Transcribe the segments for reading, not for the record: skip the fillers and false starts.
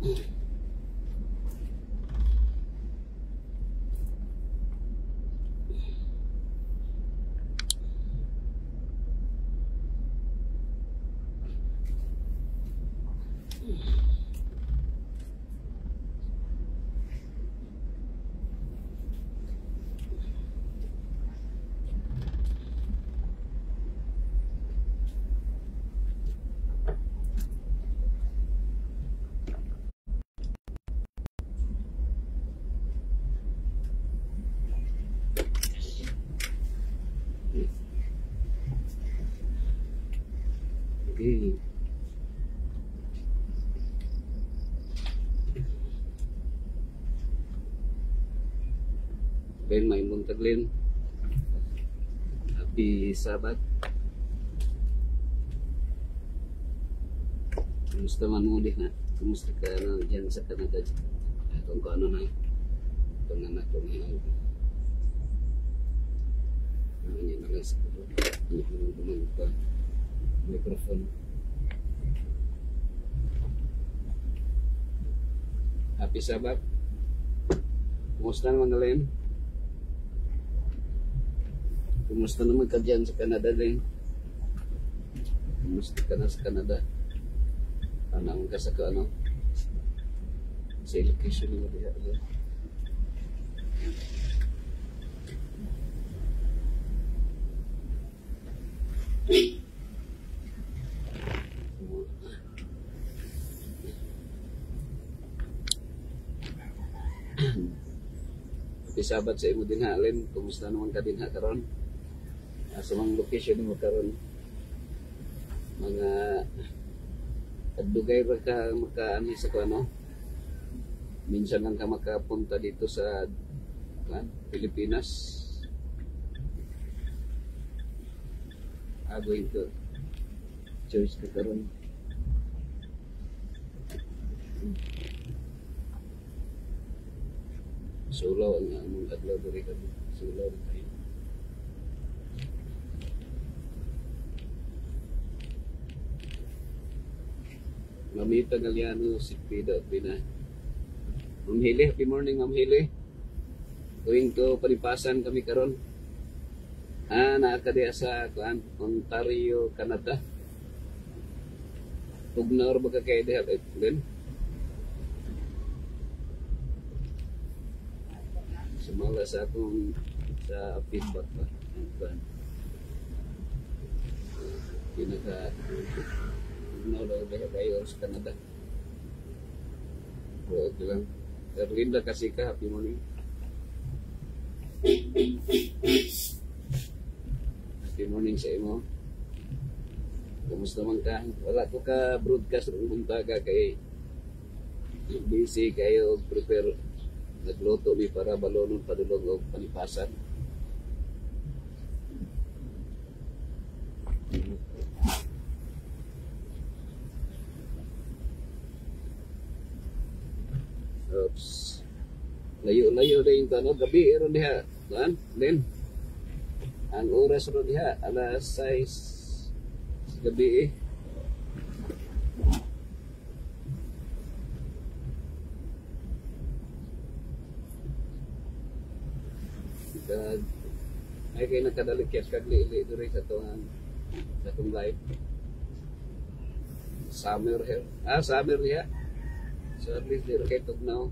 Okay. Ben may muntaglin. Happy Sabat. Kumusta man mo din na? Kumusta ka na dyan sa Canada? Kung ano na. Kung anak ko na yun. Ano na lang sa kulo. Ano na lang pa. Microphone. Happy Sabat. Kumusta naman Len? Kumusta naman ka dyan sa Canada Len? Kumusta ka na sa Canada? Ano ka sa ano? Sa location mo diya. Sabat sa imo din halin, kumusta naman ka din ha karon? Sa mga location mo karon, mga adugay ra ka makaani sa kuno? Minsan lang ka makapunta dito sa Pilipinas. Going to church ka karon. Sulaw ang among adlaw diri kami. Sulaw rin tayo. Mamita Galiano, si Pida at Pina. Ma'am Hili, happy morning Ma'am Hili. Going to Palipasan kami karon. Naakadiya sa Ontario, Canada. Tugnaw ba ka kaya diha din? Sumala sa akong sa feedback pa. Pinaka tugnaw daw diha kayo sa Canada. Okay lang. Erlinda kasi ka, happy morning. Happy morning sa imo. Kumusta man ka? Wala ko ka broadcast rin buntaga kay busy kayo prepare nagluto ni para balonon padulog o Palipasan. Oops. Layo-layo na yung tanong. Gabi ron diha. Then, ang oras ron diha, alas 6 gabi eh. Ay kayo nagkadalikyan kagli-ili doon sa itong live. Summer here. Summer niya. So at least they're kayo tugnaw.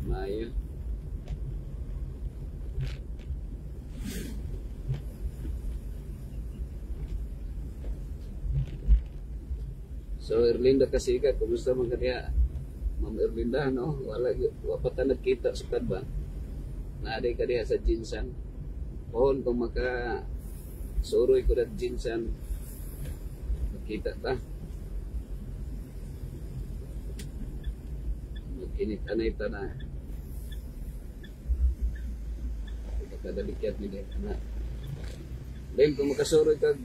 Mayo. So Erlinda Kasiga, kumusta man kaniya? Ma'am Erlinda, no? Wala pa ta nagkita sa kadba. Naaday ka diha sa Jinsan. Pohon kung maka suroy ko na Jinsan, magkita ta. Magkinit-anay ta na. Pagkadalikyat ni na. Then kung makasuroy ka,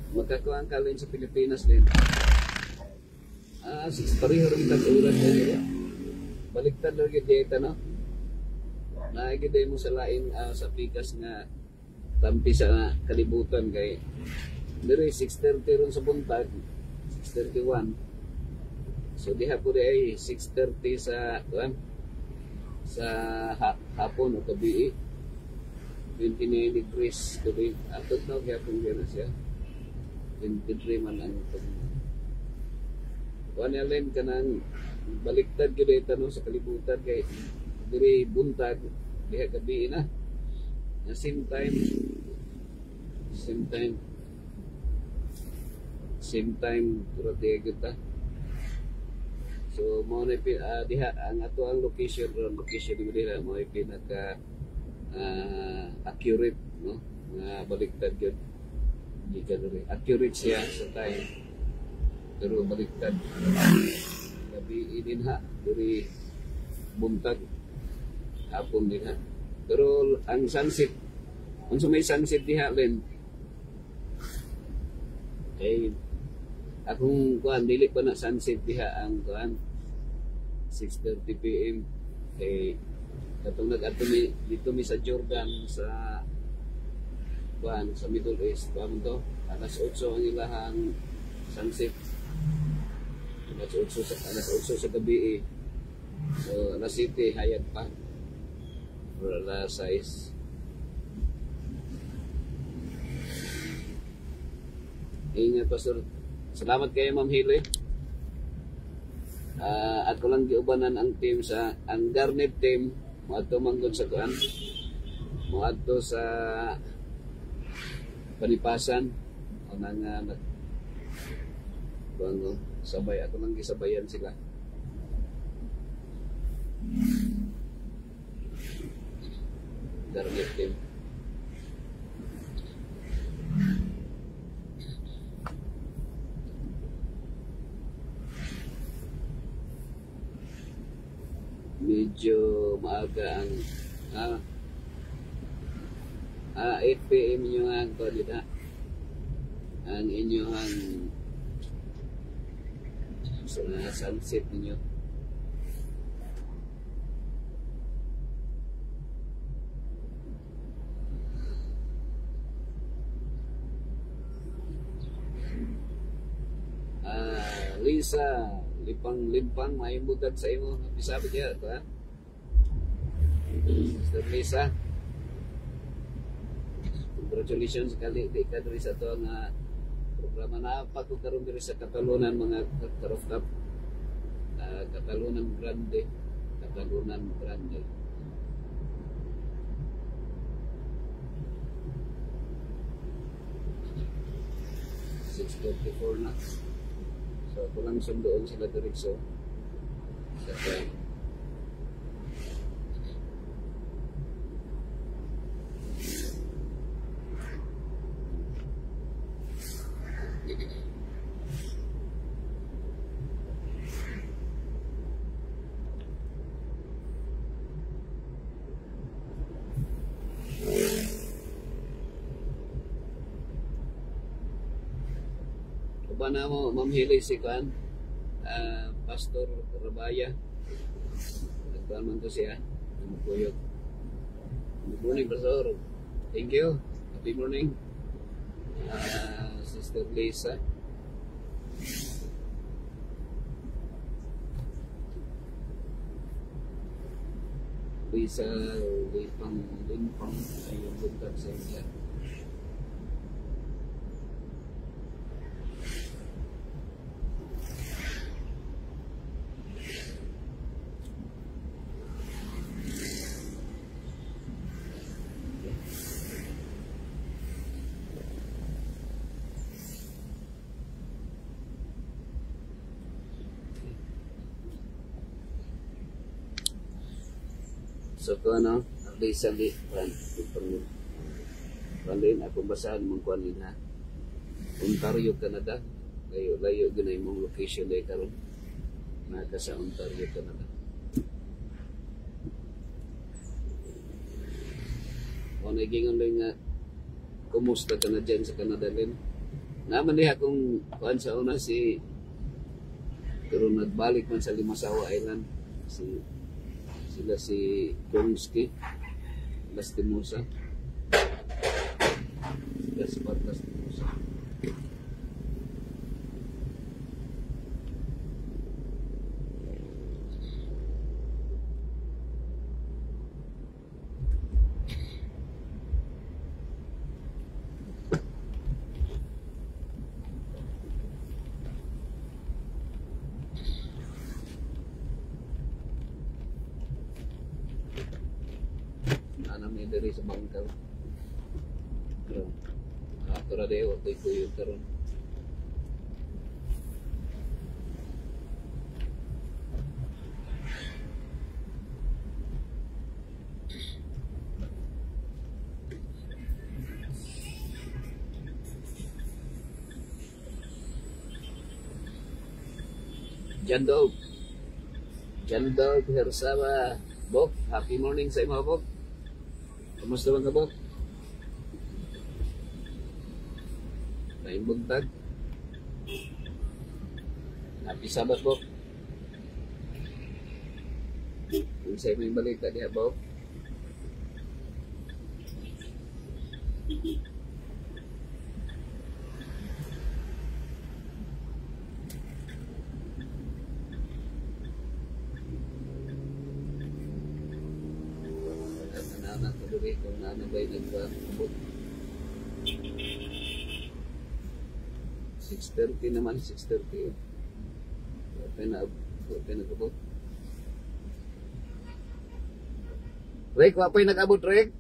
magkakuhaan ka rin sa Pilipinas din. Pareho rin tag-ulan din. Baliktad lang yung dieta, no? Nagiday mo sa lain sa pikas nga tampi sa kalibutan kay diri 6:30 ron sa buntag 6:31 So diha po ay 6:30 sa kuan sa hapon o gabi. 29 degrees gabi. Atod na gyapon gyud siya. 23 man ang kuan alin kanang baliktad gyud ita no sa kalibutan kay diri buntag diha gabi na. Same time turati gyud ta. So mo na diha ang ato ang location ni dira mo ay pinaka accurate no nga baliktad gyud gikan diri accurate siya sa time pero baliktad gabi din ha diri buntag hapon din ha pero ang sunset unsa may sunset diha len eh akong kuan dili pa na sunset diha ang kuan 6:30 PM eh katong nag-adto mi dito mi sa Jordan sa kuan sa Middle East paano to alas 8 ang ilahang sunset alas 8 sa gabi eh. So alas 7 hayag pa or alas 6 ingat pastor. Salamat kayo Ma'am Hili. Ako lang giubanan ang team sa ang Garnet team moadto manggod sa kuan. Moadto sa Panipasan o nang sabay ako lang gisabayan sila. Garnet team. Medyo maaga ang 8 PM nyo ang kanina ang inyong sunset ninyo. Lisa limpang may mudag sa imo bisabi diya ba Sister Lisa, congratulations kali di ka diri sa to nga programa na pagkaroon diri sa Katalunan mga karofkap Katalunan Grande 6:34 na. So, kulang sundoon sila diretso sa time. Ba na mo Ma'am Hili si kan Pastor Rabaya nagkuhan man to siya namukuyog. Good morning Pastor, thank you, happy morning Sister Lisa. Limpang ay yung buntag sa inyo. So ko ano, Lisa Lee, Pandin ako basahan mong kuan na Ontario, Canada. Layo ginay mong location day karon. Naka sa Ontario, Canada. O nagingon lang nga kumusta ka na dyan sa Canada din. Naman diha akong kuan sa una si pero nagbalik man sa Limasawa Island sila si Kongski Lastimosa Gaspar Lastimosa. diri sa bangkaw. Pero para dewa ko'y kuyo karon. Jandog. Jandog, Hersaba. Bok, happy morning sa imo, Bok. Kumusta man ka, Bok? Kain buntag. Happy Sabat, Bok. Kung sa'yo may balita niya, Bok. Anak ko dito kung nanabay nagpapabot. 6:30 naman, 6:30. Open na kabot. Rek, wapay nag-abot, Rek?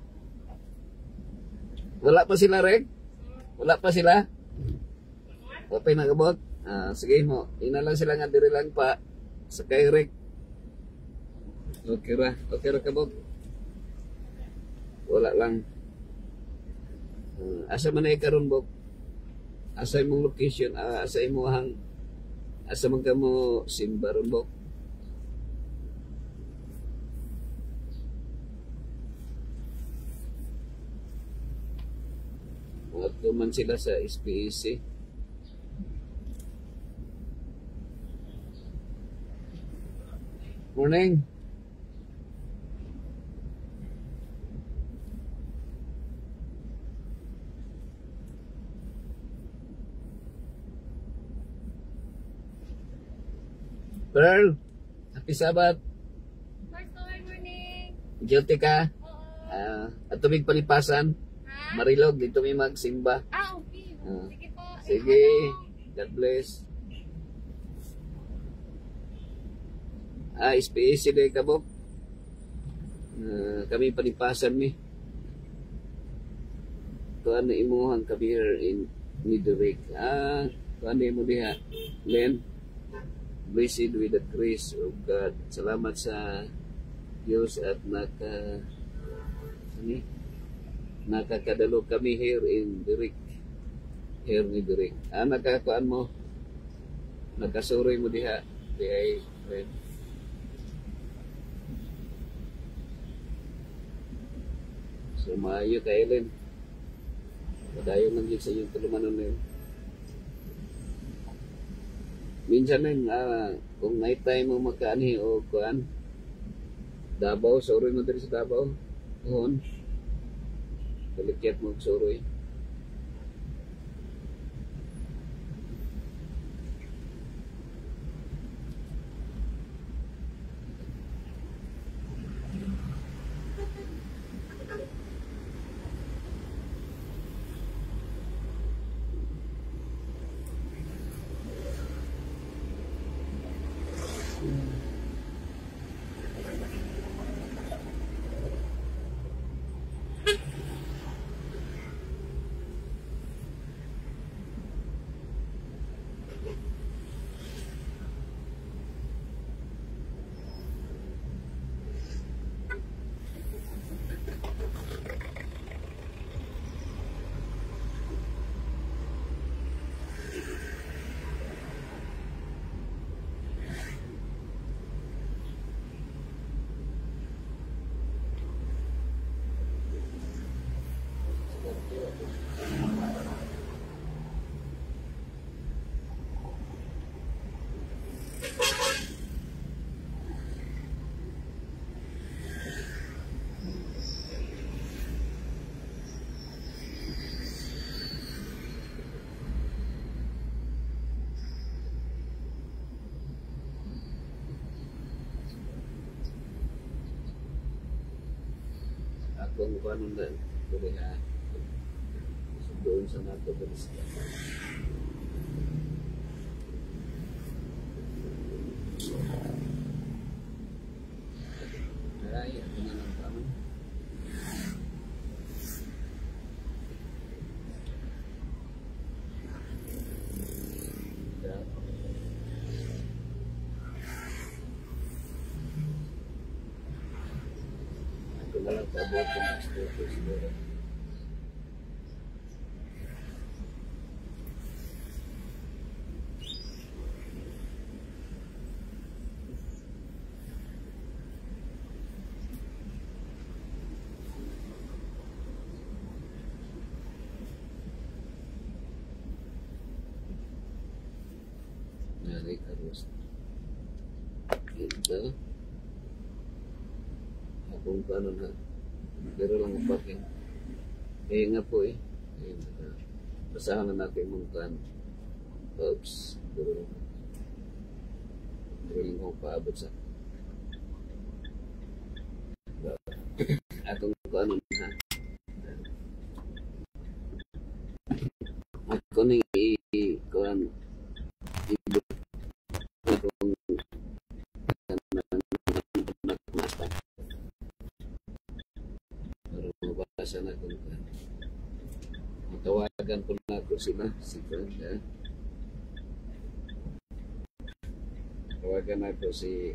Wala pa sila, Rek? Wala pa sila? Wapay nag-abot? Sige mo, ina lang sila nga diri lang pa. Sakay, Rek. Okay ra kabot. Wala lang. Asa man ay karon, Bok? Asa imong location? Asa man ka mo simba ron, Bok? Mga man sila sa SPEC. Morning. Pearl, happy Sabat. Good morning. Guilty ka? Oo. At tumig palipasan. Ha? Marilog, dito may magsimba. Okay. Ah. Sige po. Sige, God bless. SPEC day ka, Bok. Kami palipasan mi. Kuan na imuhang kami here in Nidorik. Kuan na mo diha. Len. Blessed with the grace of God. Salamat sa Diyos at nakakadalo kami here in Dirik. Here ni Dirik. Nakakuan mo. Nakasuroy mo diha. Dihay, friend. So, maayo ka, Ellen. Padayon lang yun sa iyong tulumanon na yun. Minsan rin, kung night time mo magkaani o kuan, Davao, suroy mo dito sa Davao. Doon. Kalikyat mo suroy. Kung paano na tuloy ha doon sa nato balista. Ay, ito na lang paano. na lang pabot kung gusto ko siguro. Nari Carlos. Ito. Akong paano na. Pero lang ang parking. Eh nga po eh. Ayun, basahan na natin mong kan. Oops. Pero lang akong paabot sa atong paano na. Ako nang i-kuhan mabasa na kung matawagan po na ako sila si Brenda. Tawagan na ako si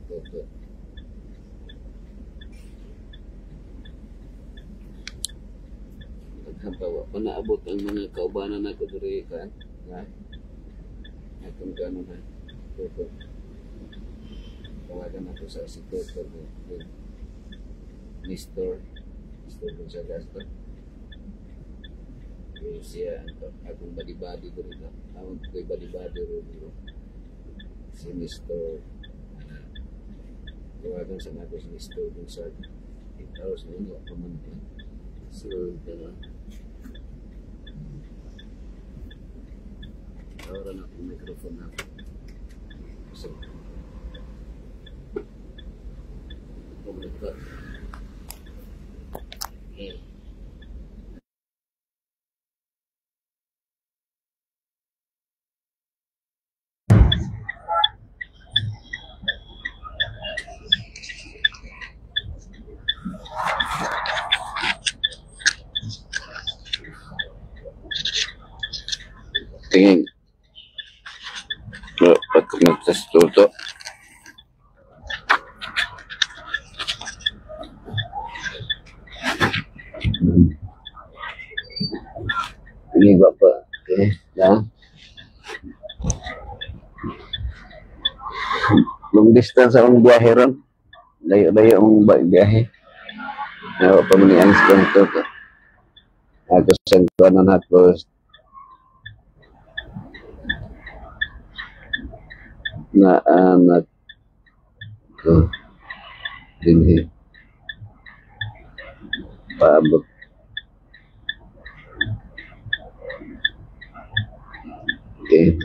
Toto. Naghampawa pa naabot ang mga kaubanan na ko diri ka na atong kanon ha Toto. Tawagan ako sa si Toto Mr. Gonzagas to. Siya akong badi-badi ko rito. Ako ko'y badi-badi rito. Si Mr. Tawagan sa nako si Mr. Gonzagas. Itaos na yun, pamantin. So, gano'n. Tawaran ako yung microphone na. So, public ka. Okay. Tingin. Pag nagsastuto. Ini Bapak, okay, dah. Long distance ang biyahe ron. Layo-layo ang biyahe. Nawa pa muni ang sponsor ko. Ako sa kanan ako na anak ko din paabot. Okay.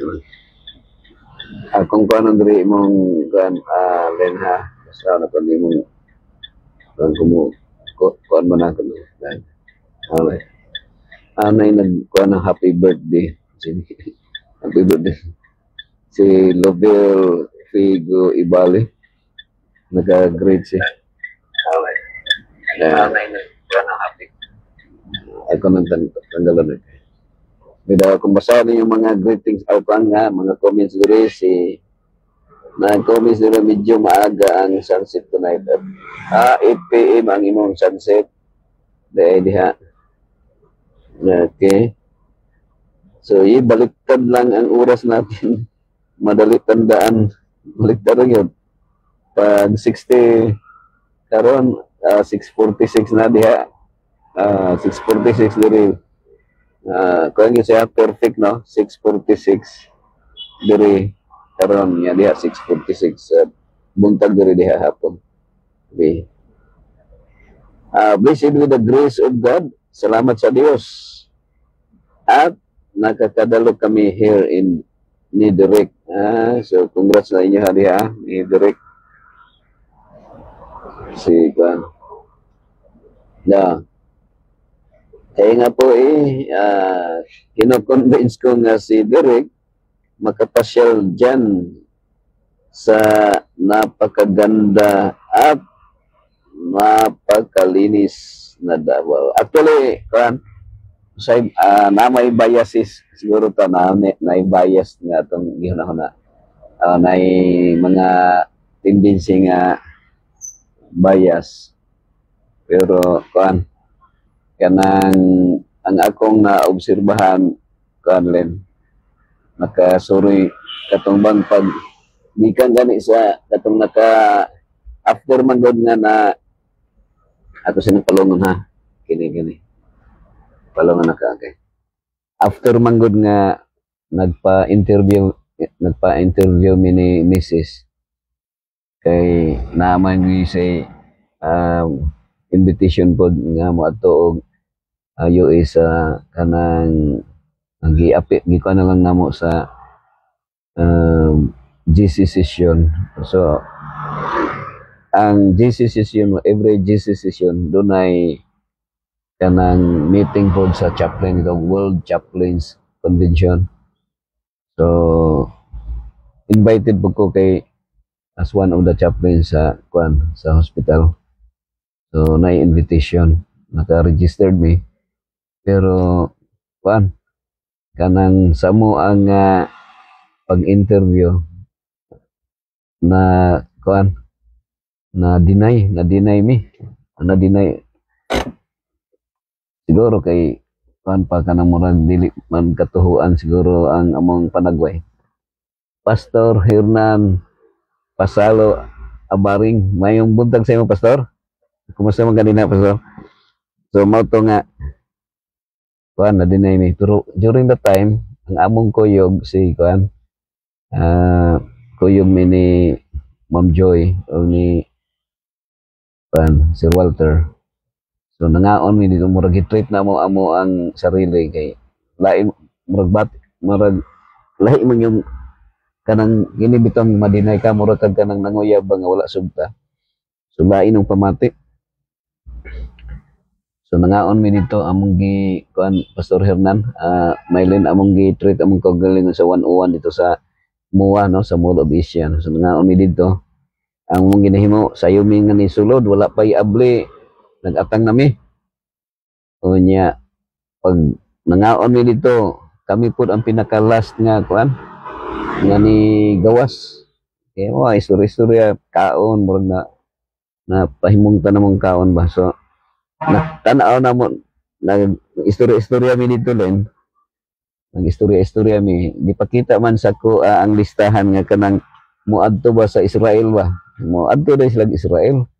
Akong kanon diri mong kan Lenha sa na kundi mong kan kumo kuan man ako dan alay anay nagkuan ng happy birthday happy birthday si Lovell Figo Ibali nag-grade siya alay anay nagkuan ng happy ako nang tanggalan Bida kung basahin yung mga greetings out nga, mga comments diri si nag-comments diri medyo maaga ang sunset tonight at 8 PM ang imong sunset dahil diha. Okay. So, baliktad lang ang oras natin. Madali tandaan. Baliktad lang yun. Pag 60 karon 6:46 na diha. 6:46 diri. Kung yung siya perfect no 6:46 diri karon niya diha 6:46 buntag diri diha hapon. Okay. Blessed with the grace of God. Salamat sa Dios. At nakakadalo kami here in ni Derek. So congrats sa inyo diha ni Derek. Si Kwan. Kaya nga po kino-convince ko nga si Derek makapasyal dyan sa napakaganda at napakalinis na Davao. Actually, na may biases siguro ta na bias nga itong gihunahuna. May mga tendency nga bias. Pero kuan kanang ang akong naobserbahan kuan len nakasuri katong bang pag gikan gani sa katong naka after man gud nga na ato sa palungon ha kini palungon naka okay. After man gud nga nagpa-interview mi ni Mrs. kay naaman mi say invitation pod nga mo ato og US kanang gi ko na lang namo sa GC session. So ang GC session, every GC session dunay kanang meeting pod sa chaplain, the World Chaplains Convention. So invited po ko kay as one of the chaplains sa sa hospital. So na invitation, naka-registered me. Pero kanang samo ang pag-interview na na deny siguro kay pa kanang murag dili man katuhuan siguro ang among panagway. Pastor Hernan Pasalo Abaring, mayong buntag sa imo pastor. Kumusta man kanina pastor? So mao to nga na deny me. Pero during the time ang among kuyog si kuyog mi ni Ma'am Joy o ni Sir Walter. So nangaon mi dito murag i-treat na mo amo ang sarili kay lain murag lahi man yung kanang ginibitang madinay ka murag kag kanang nanguyab nga wala sugta. So lain ang pamati. So nangaon mi dito among gi Pastor Hernan Maylin among gi treat among kagalingon sa 101 dito sa MOA no sa Mall of Asia. So nangaon mi dito ang mong ginahimo sayo mi nga ni sulod wala pa iabli nagatang nami. Unya pag nangaon mi dito kami pud ang pinaka last nga nga ni gawas. Kaya mo istorya kaon murag na pahimong tanamong kaon ba. So tanaw na mo nag istorya mi dito len nag istorya mi gipakita man sa ko ang listahan nga kanang muadto ba sa Israel ba muadto dai sila Israel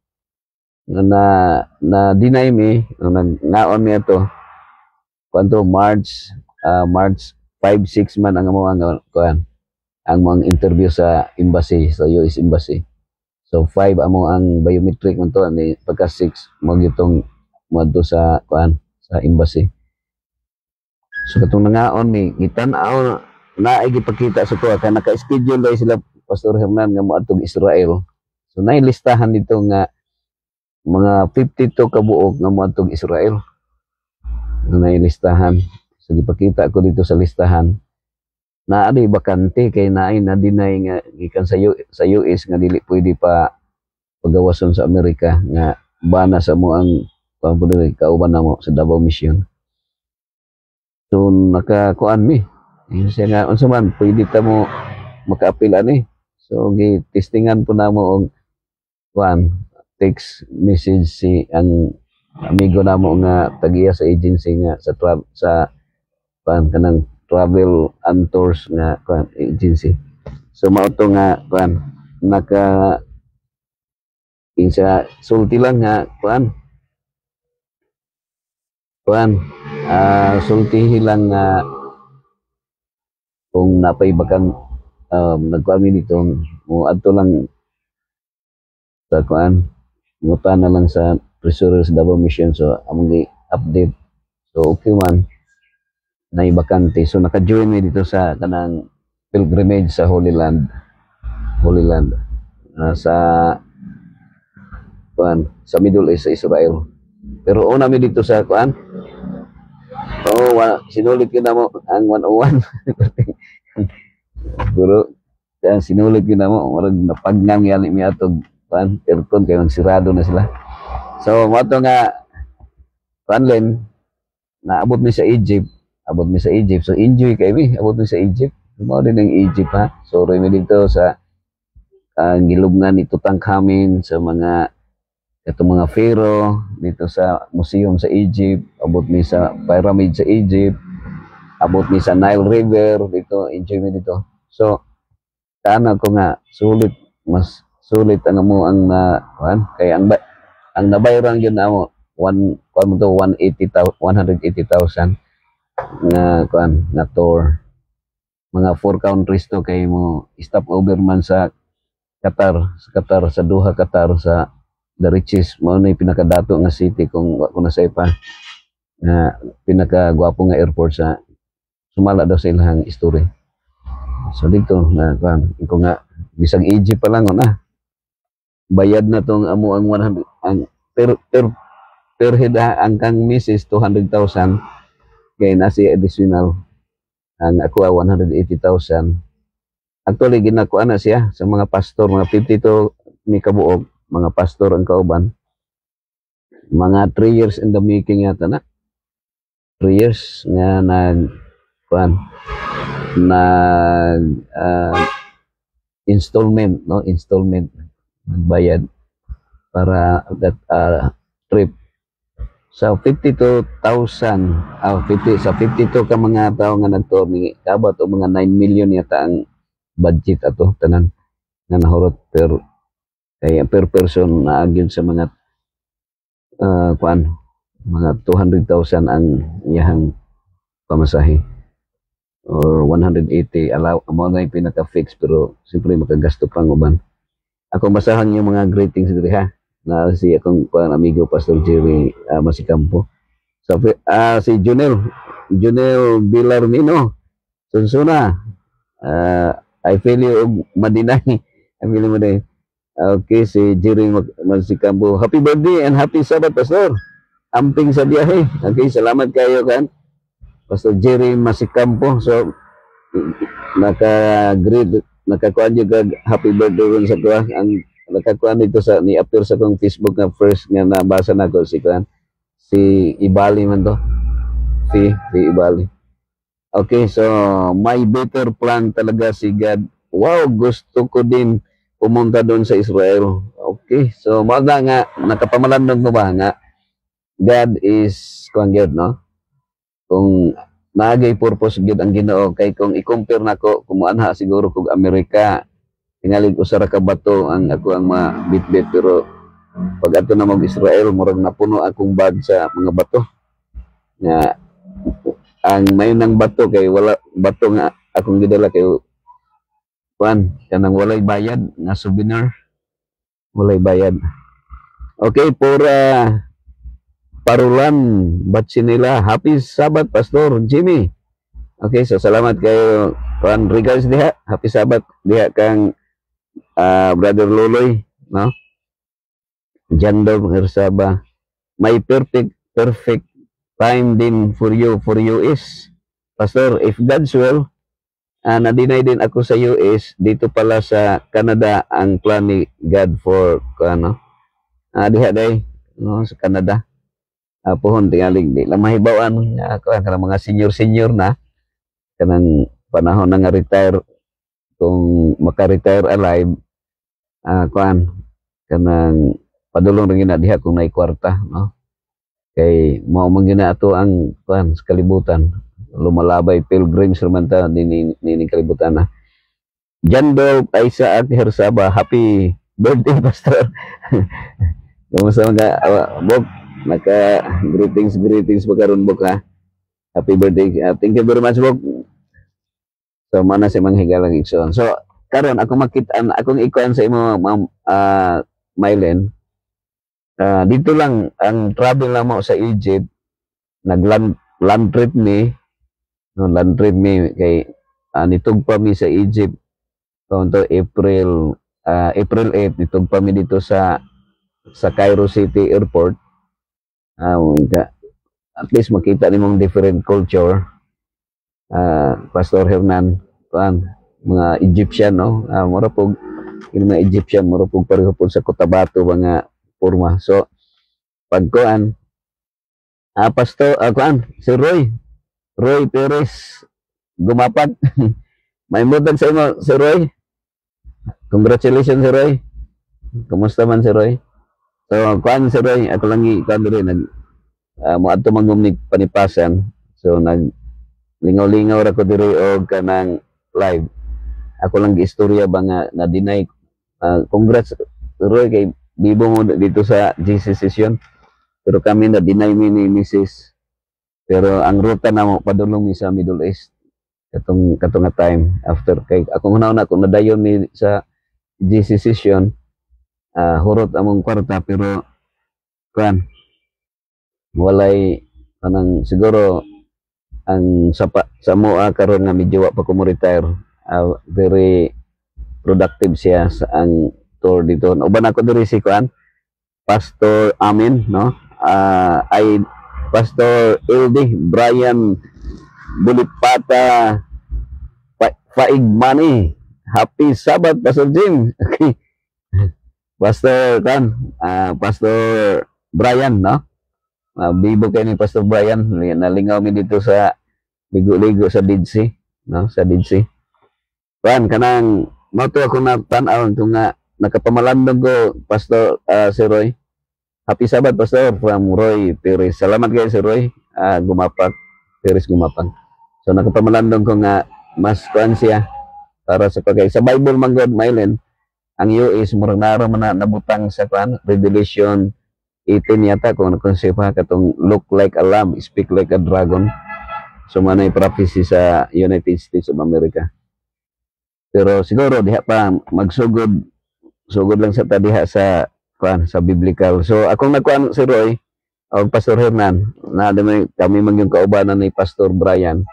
na deny mi naon mi ato kanto March 5-6 man ang mga ang mga interview sa embassy sa US embassy. So 5 amo ang biometric man to ni pagka 6 mo gitong moadto sa sa embassy. So katong nangaon mi gitan-aw na ay gipakita sa ko kay naka-schedule dai sila Pastor Hernan nga moadtog Israel. So nay listahan dito nga mga 52 kabuok nga moadtog Israel. Nay listahan. So gipakita ko dito sa listahan na ano bakante kay naay na deny nga gikan sa US nga dili pwede pa pagawason sa Amerika nga bana sa mo ang kauban na mo sa Davao Mission. So nakakuan mi siya nga unsa man pwede ta mo maka-apil ani. So gi-testingan po namo og text message si ang amigo namo nga tagiya sa agency nga sa kanang travel and tours nga agency. So mao to nga naka insa sulti lang nga sultihi lang nga kung napay bakang nagkami dito mo adto lang sa muta na lang sa treasurer sa Davao Mission. So among gi-update so okay man na ibakante. So naka-join mi dito sa kanang pilgrimage sa Holy Land sa sa Middle East sa Israel. Pero una mi dito sa sinulit ko na mo ang 101 pero sinulit ko na mo murag napagngam gali mi atog aircon kay sirado na sila. So mo to nga len naabot mi sa Egypt. So enjoy kay mi abot mi sa Egypt. Mao din ang Egypt ha. So mi dito sa gilubngan ni Tutankhamen sa mga itong mga pharaoh dito sa museum sa Egypt, abot mi sa pyramid sa Egypt, abot mi sa Nile River dito, enjoy mi dito. So kana ko nga sulit, mas sulit ang mo ang na kay ang nabayran yun amo 180,000 nga na tour, mga 4 countries to, kay mo stop over man sa Qatar, sa Doha, Qatar, sa the richest mo na pinakadato nga city kung wa ko nasay pa nga pinakagwapo nga airport sa sumala daw sa ilang history. So dito na ko nga bisag Egypt pa lang na bayad na tong amo ang 100 ang per head ang kang misis 200,000 kay nasi additional ang ako 180,000. Actually ginako ana siya sa mga pastor, mga 52 mi kabuok mga pastor ang kauban, mga 3 years in the making yata na 3 years nga installment nagbayad para that trip. So 52,000 sa 52 ka mga tao nga nagtuo ni kabot o mga 9 million yata ang budget ato tanan nga nahurot per person na agyon sa mga mga 200,000 ang iyahang pamasahe or 180 alaw amo na pinaka fix, pero siyempre makagasto pang uban. Ako basahan yung mga greetings diri ha na si akong amigo Pastor Jerry Masicampo. So si Junel Villarmino Sunsuna, I feel you Madinay. I feel you Madinay. Okay, si Jerry Masicampo, happy birthday and happy Sabbath Pastor. Amping sa biyahe. Okay, salamat kayo kan Pastor Jerry Masicampo. So nakakuan juga happy birthday rin sa tuwa. Ang nakakuan dito sa ni-appear sa kong Facebook nga first nga nabasa na ko si Ibali man to. Si Ibali. Okay, so my better plan talaga si God. Wow, gusto ko din pumunta doon sa Israel. Okay, so mga nga nakapamalandong mo ba nga God is kung God, no? Kung naagay purpose gyud ang Ginoo, kay kung i-compare nako kumuanha siguro kog Amerika tingalig usara ka bato ang ako ang mabitbit, pero pag ato na mag-Israel murag napuno akong bag sa mga bato nga ang may nang bato kay wala bato nga akong gidala kay kanang walay bayad nga souvenir, walay bayad. Okay, for Parulan Batsinila, happy Sabbath Pastor Jimmy. Okay, so salamat kayo regards diha, happy Sabbath diha kang Brother Loloy, no? Jandor Hersaba, my perfect time din for you is Pastor, if God's will, na-deny din ako sa US, dito pala sa Canada ang plan ni God for diha day, no, sa Canada. Pohon tingaling di lang mahibawan kanang mga senior na kanang panahon na nga retire, kung maka-retire alive kanang padulong rin na diha kung nay kwarta, no, kay mao man gina ato ang sa kalibutan lumalabay pilgrims man ta ni kalibutan na. Jando Isaac Hersaba, happy birthday Pastor. Kumusta mga Bob? Naka greetings pagkaroon Bok ha. Happy birthday. Thank you very much Bok. So mana si manghigalang igsoon. So karon ako makita akong ikuan sa imo Mylen. Dito lang ang travel lang mo sa Egypt, land trip mi, no, land trip mi kay nitugpa mi sa Egypt kaunto April 8 nitugpa mi dito sa Cairo City Airport. At least makita nimong different culture. Pastor Hernan, mga Egyptian, no? Mura po, yung mga Egyptian, mura po pareho po sa Cotabato, mga forma. So, pagkuan, Pastor, si Roy Perez, gumapat. May mutag sa imo, si Roy. Congratulations si Roy. Kumusta man si Roy? So, kuan sa Roy, ako lang kuan rin nag mo adto mangumnig panipasan. So nag lingaw-lingaw ra ko diri og kanang live. Ako lang giistorya ba nga na deny. Congrats Roy kay bibo mo dito sa GC session. Pero kami na deny mi ni Mrs. Pero ang ruta na mo padulong mi sa Middle East katong nga time after kay akong una kung nadayon mi sa GC session hurot among kwarta pero kan walay kanang siguro ang sa moa karon nga medyo wa pa ko mo retire very productive siya sa ang tour dito uban ako diri si kuan Pastor Amin no ay Pastor LD Brian Bulipata Faigmani happy Sabbath Pastor Jim okay. Pastor kan Pastor Brian no bibo kay ni Pastor Brian nalingaw mi dito sa ligo-ligo sa Dead Sea no sa Dead Sea kan kanang mato ako na tan-aw nga nakapamalandong ko Pastor si Roy happy Sabbath Pastor from Roy Perez salamat kayo si Roy gumapak Perez gumapak so nakapamalandong ko nga mas kuan siya para sa pagkay sa Bible man God Mylen ang US murag naro man nabutang sa kuan Revelation 18 yata kung nakonsepa katong look like a lamb speak like a dragon so manay prophecy sa United States of America pero siguro diha pa magsugod lang sa diha sa kuan sa biblical so akong nagkuan si Roy o Pastor Hernan na kami man yung kaubanan ni Pastor Brian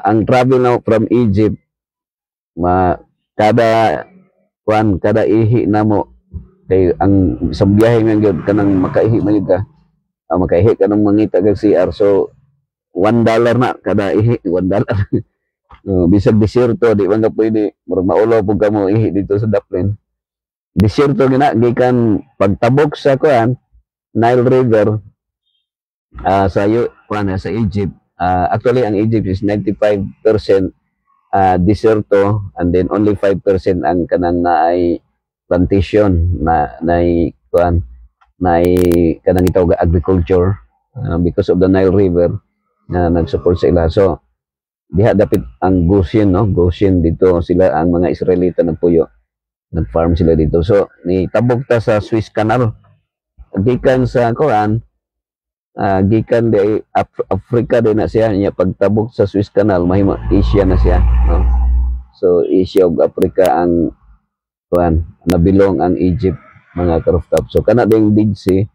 ang travel na from Egypt kada ihi na mo kay ang sa biyahe man gyud kanang makaihi man ka makaihi ka ng mangita kag CR so $1 na kada ihi $1 bisag desierto di man ka pwede murag maulaw pug kamo ihi dito sa Daplin desierto gina gikan pagtabok sa kuan Nile River sa Egypt actually ang Egypt is 95% desierto and then only 5% ang kanang naay plantation naay kuan naay kanang itawag agriculture because of the Nile River na nag-support sa ila so diha dapit ang Goshen no Goshen dito sila ang mga Israelita nagpuyo nag-farm sila dito so ni tabog ta sa Suez Canal gikan sa kuan gikan di Africa din na siya niya pagtabok sa Suez Canal mahimo Asia na siya no so Asia ug Africa ang kuan nabilong ang Egypt mga karuftap so kana ding Dead Sea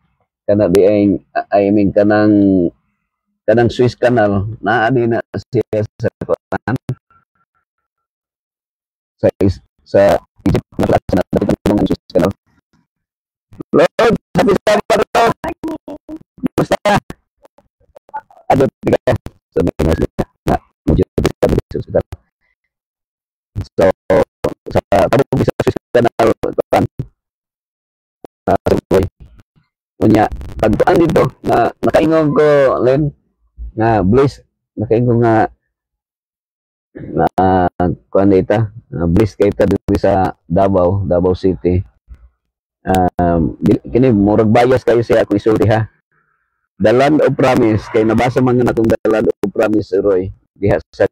kana di I mean kanang Suez Canal naa din na siya sa kuan sa Egypt na ang Suez Canal Lord happy Sabbath Lord basta adot ka sa mga na medyo sa hospital so sa tabog sa hospital kan unya pagtuan dito na nakaingon ko Len nga bliss nakaingon nga na kuan dita bliss kay ta dito sa Davao City kini murag bias kayo sa akong isulti ha The Land of Promise kay nabasa man nga natong The Land of Promise Roy diha sa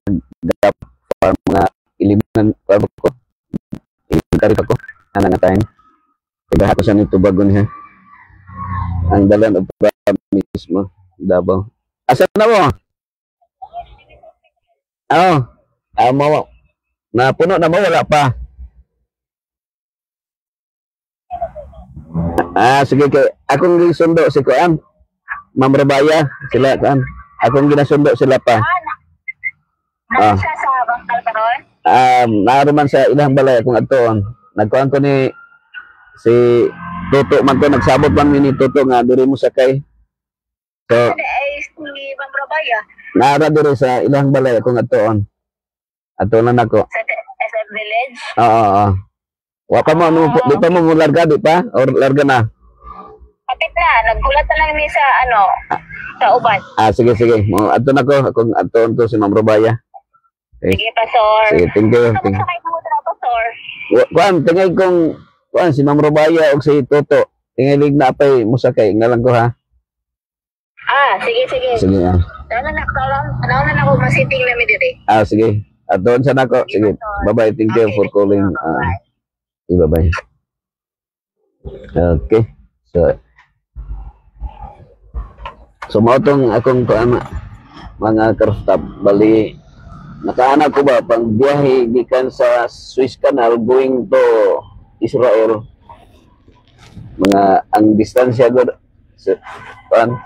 Gap Farm nga iliman ko ilikari ko ana nga time kaya ako sa nito bagon ha ang The Land of Promise mo Davao asa na mo mo na puno na mo wala pa sige kay akong gisundo si Kuan Ma'am Rabaya sila kan akong ginasundo sila pa siya sa bangkal karon naroman sa ilang balay akong adtoon nagkuan ko ni si Toto man ko nagsabot man ni Toto nga diri mo sakay so ay si Ma'am Rabaya nara diri sa ilang balay akong adtoon na nako sa SM Village oo wa pa mo di pa mo larga di pa or larga na kapit na nagkulat na lang ni sa sa uban sige mo adto na ko akong adtoon to si Ma'am Robaya sige Pastor sige thank you sakay mo tra Pastor kuan tingay kong kuan si Ma'am Robaya og si Toto tingilig na apay musakay ngalan ko ha. Sige, sige. Sige ah. Tanaw na ako masiting na mi diri. Sige. At doon sana ko. Sige. Bye-bye. Thank you for calling. Sige, bye-bye. Okay. So mao tong akong kuan mga karstap bali nakahanap ko ba pang biyahe gikan sa Suez Canal going to Israel. Mga ang distansya gud sa kuan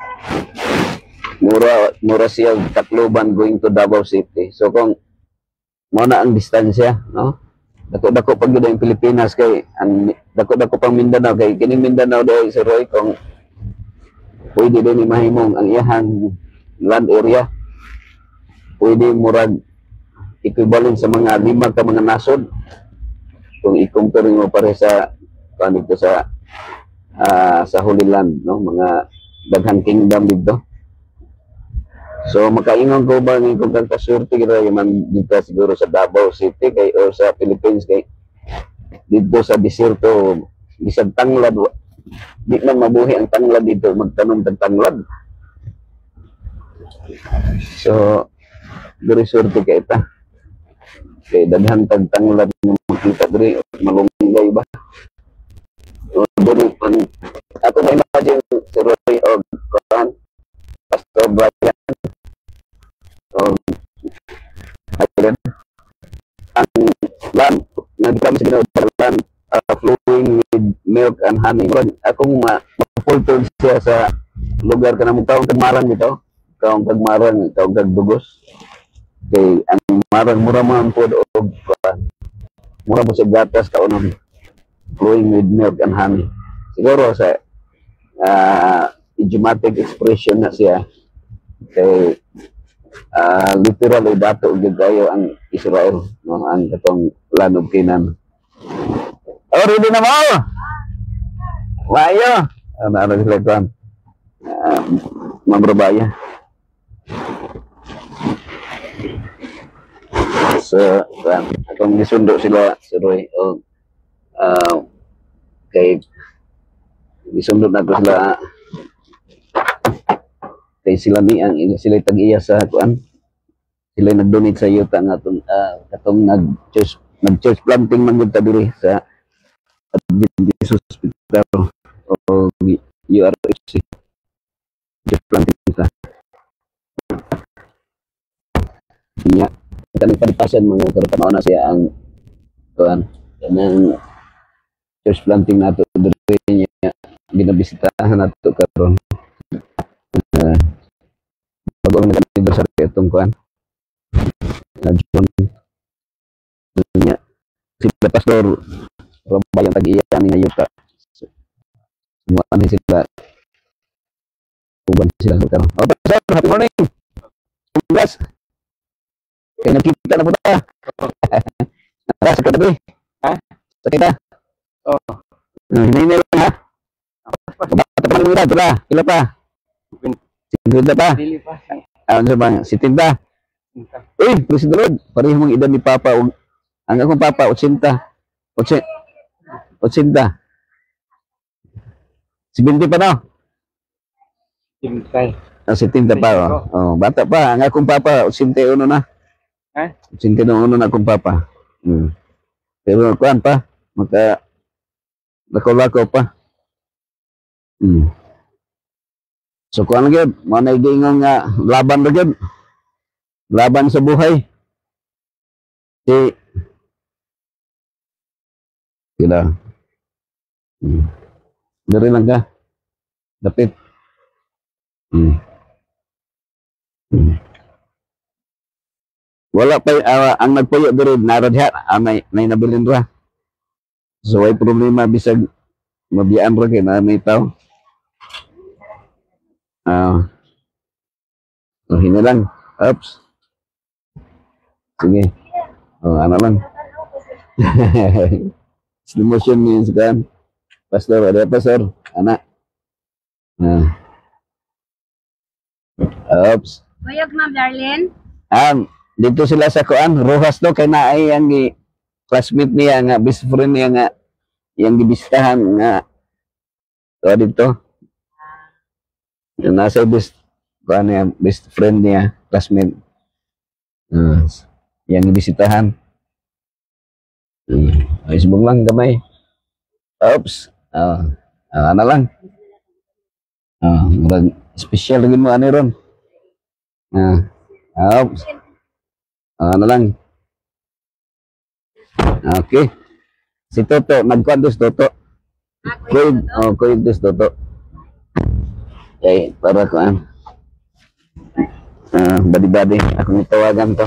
mura siya Tacloban going to Davao City. So kung mo na ang distansya, no? Dako-dako pag yun ang Pilipinas kay ang dako-dako pang Mindanao kay kining Mindanao daw si Roy kung pwede din mahimong ang iyahang land area pwede murag equivalent sa mga 5 ka mga nasod kung i-compare mo pare sa dito sa Holy Land, no? Mga daghang kingdom dito. So makaingon ko ba ng kung kang kasurti gira man dito siguro sa Davao City kay o sa Philippines kay dito sa desierto bisag tanglad di man mabuhi ang tanglad dito magtanom tag tanglad. So diri surti kay ta kay daghan tag tanglad nga makita diri malunggay ba o diri pan ato na imagine si Roy o Koran Pastor Brian ayun ang land nagkami sa ginawang flowing with milk and honey akong ma-fulfilled siya sa lugar ka na mong taong kagmarang dito taong kagmarang taong kagdugos kay ang marang mura man po o mura mo sa gatas kaunang flowing with milk and honey siguro sa idiomatic expression na siya kay literally dato gayo ang Israel, no? Ang katong land of Canaan. Ready na mo? Wayo. Ano sila ito? Mamrabaya. So, akong gisundo sila si Roy. Kay gisundo na ko sila kay sila ni ang sila tag-iya sa kuan sila nag-donate sa yuta nga katong nag-church planting man gud ta diri sa Adventist Hospital o URHC church planting ta niya kanang palipasan mga karapatan na siya ang kuan kanang church planting nato diri niya ginabisitahan nato karon bago ang nag-anniversary itong kuan na John niya si Pastor Robayang tag-iya ni Ayuta semua ni sila uban sila karon Pastor happy morning congrats kaya nakita na po na sa katabi sa kita hindi lang ha bata pa lang ila ila pa Sintinda pa? Ano sa bang? Sintinda? Uy, Presidolod, pareho mong edad ni Papa. Ang akong Papa, 80. 80. 70 pa no? 70 pa. Bata pa. Ang akong Papa, 81 na. 81 na akong Papa. Pero kuan pa. Lakaw-lakaw pa. So kuan gyud mo na giingon nga laban ra gyud laban sa buhay sila diri lang ka dapit wala pa ang nagpuyo diri naradha may nabilin ra so ay problema bisag mabiyaan ra kay na may tao hina lang. Oops. Sige. Ano lang. Slow motion means kan. Pastor, ada pastor. Anak. Oops. Bayag ma'am Darlene. Dito sila sa kuan. Rojas to kay naay ang classmate niya nga best friend niya nga yang gibisitahan nga So, dito. Yung nasa best friend niya, classmate. Yang ibisitahan. Isbong lang gamay. Oops. Ano lang. Special rin mo ano ron. Oops. Ano lang. Okay. Si Toto, nagkwantos Toto. Kuig dos Toto. Okay, para ko badi-badi. Ako nitawagan to.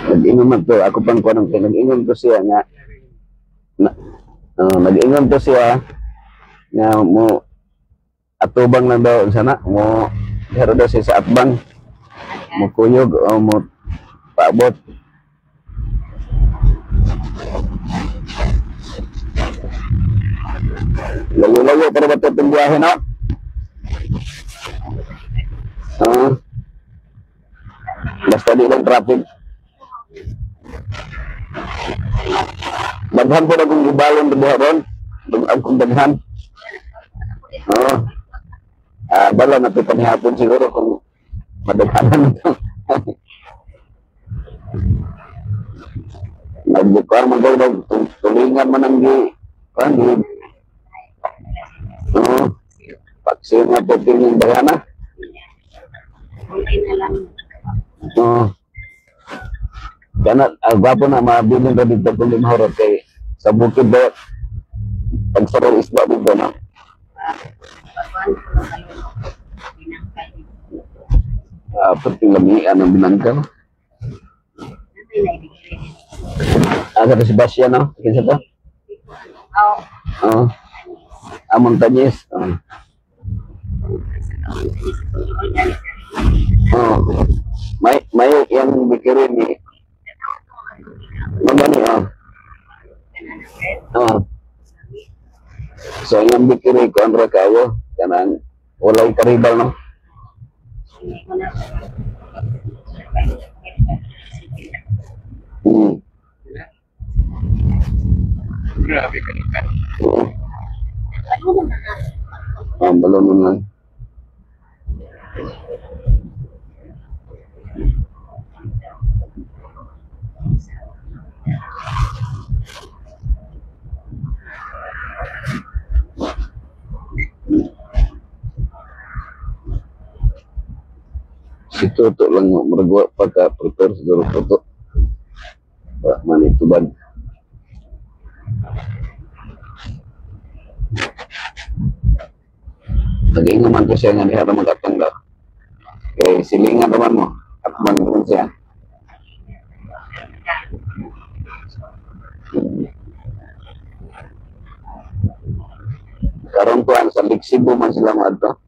Nag-ingom man to. Ako pang kuanong nag-ingom to siya nga. Nag-ingom to siya nga mo atubang lang daw sana mo hero daw siya sa atbang mo kuyog o mo paabot. Layo-layo para ba itong biyahe, no? Basta di lang traffic. Daghan po na kung ibalon na buha ron. Kung daghan. Bala na ito panihapon siguro kung madaghanan ito. Nagbukar man daw tulingan man ang vaksin nga po tingin dagana. Kana gwapo na mabilin ra dito kung limahorot kay sa bukid do pag sarong isba dito na. Perting lamian ang binangka. Kata si Basya, no? Kinsa to? Montañez. May yang bikirin ni Mama ni so yang bikirin ko ang rakawo kanang walay karibal, no? Grabe ka nikan. Balon lang. Si Toto lang meragwa pagka-prepare siguro Toto. Manituban. Nag-ingon man ko siya nga diha ra magatangga. Kay silingan naman mo. At man siya. Karon ko sa Lixibo man sila mo adto.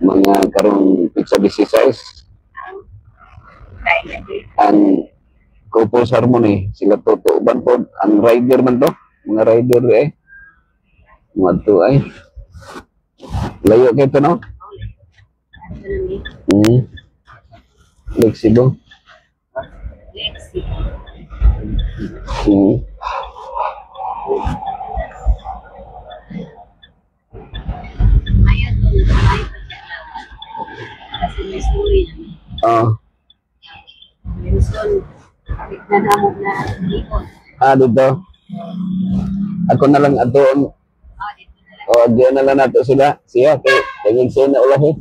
Mga karong pizza 16. Ang Couples Harmony sila Toto uban po ang rider man to. Mga rider mga to ay layo kayo ito, no? Lixibo. Dito. Ako na lang adoon. Diyan na lang nato sila. Siya, kaya siya na ulahi.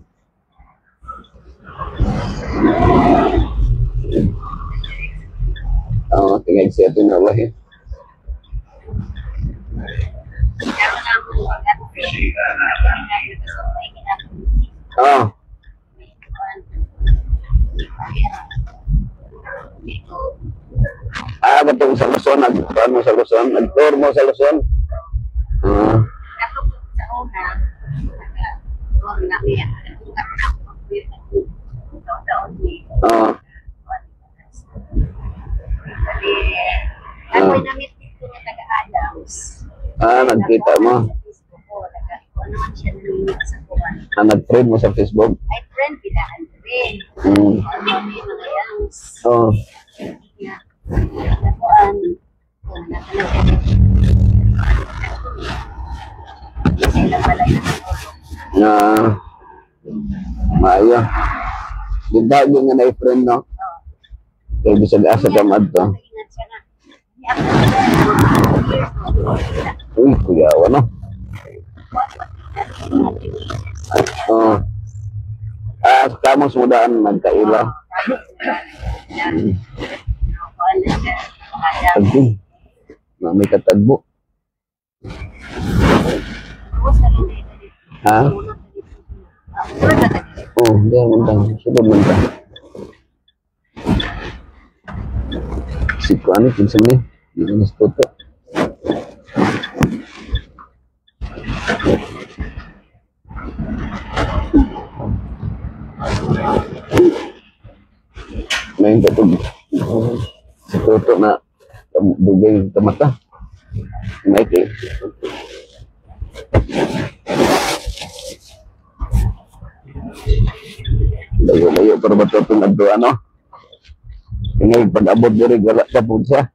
Tingay siya ito na ulahi. Katong sa Luzon, nag-tour mo sa Luzon. Nag-tour mo sa Luzon. Nagkita mo. Nag-friend mo sa Facebook? Ay, friend, bilaan rin. Mga yangs. Na maayo. Dindag nga na friend no. Kaya bisag asa ka madto. Uy, kuyawa no. Oh. Kamong sudaan nagkaila. Tagbo. May katagbo. Ha? Oh, dia mendang. Sudah mendang. Si Kuani pinsan ni. Di mana foto. Main katug. Si foto na bigay ke mata. Naik eh. Layo-layo para matutong adto ano. Ngay pag-abot diri galak sa pud siya.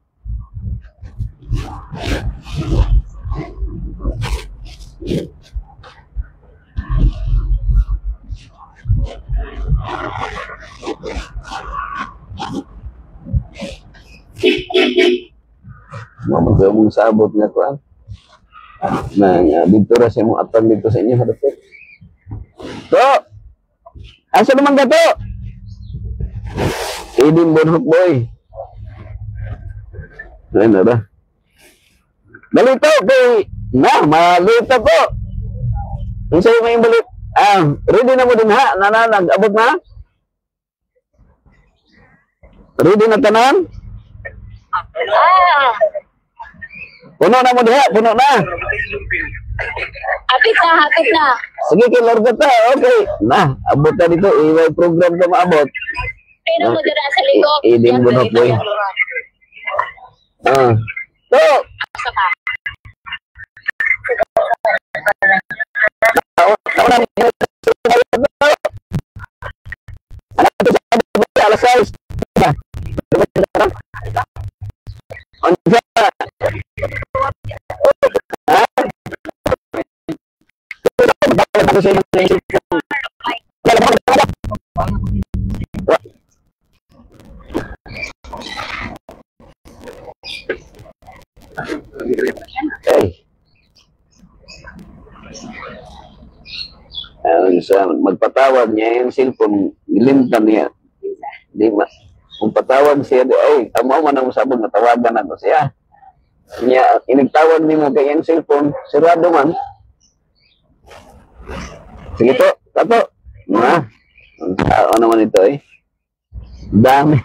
Mamang sabot nga kuan. Nah, dito ra sa mo atang dito sa inyo hadapit. To. Asa naman ka to? Idin Bonhok boy. Ayun na ba? Balito kay na, malito ko. Unsa may balit? Ready na mo din ha? Nag-abot na? Ready na tanan? Puno na mo diha, puno na. Hapit na. Sige, kay Lord ta. Okay. Na, abot na dito. Iway program ka maabot. Pero mo dira sa ligo. Idin Bonhok boy. To. Alas 6. Magpatawag niya yung cellphone, nilimtan niya. Di ma. Kung patawag siya, ay, amo man ang sabog na tawagan na to siya. Niya, inigtawag ni mo kay yung cellphone, sirado man. Sige to, tato. Na, ano naman ito eh. Dami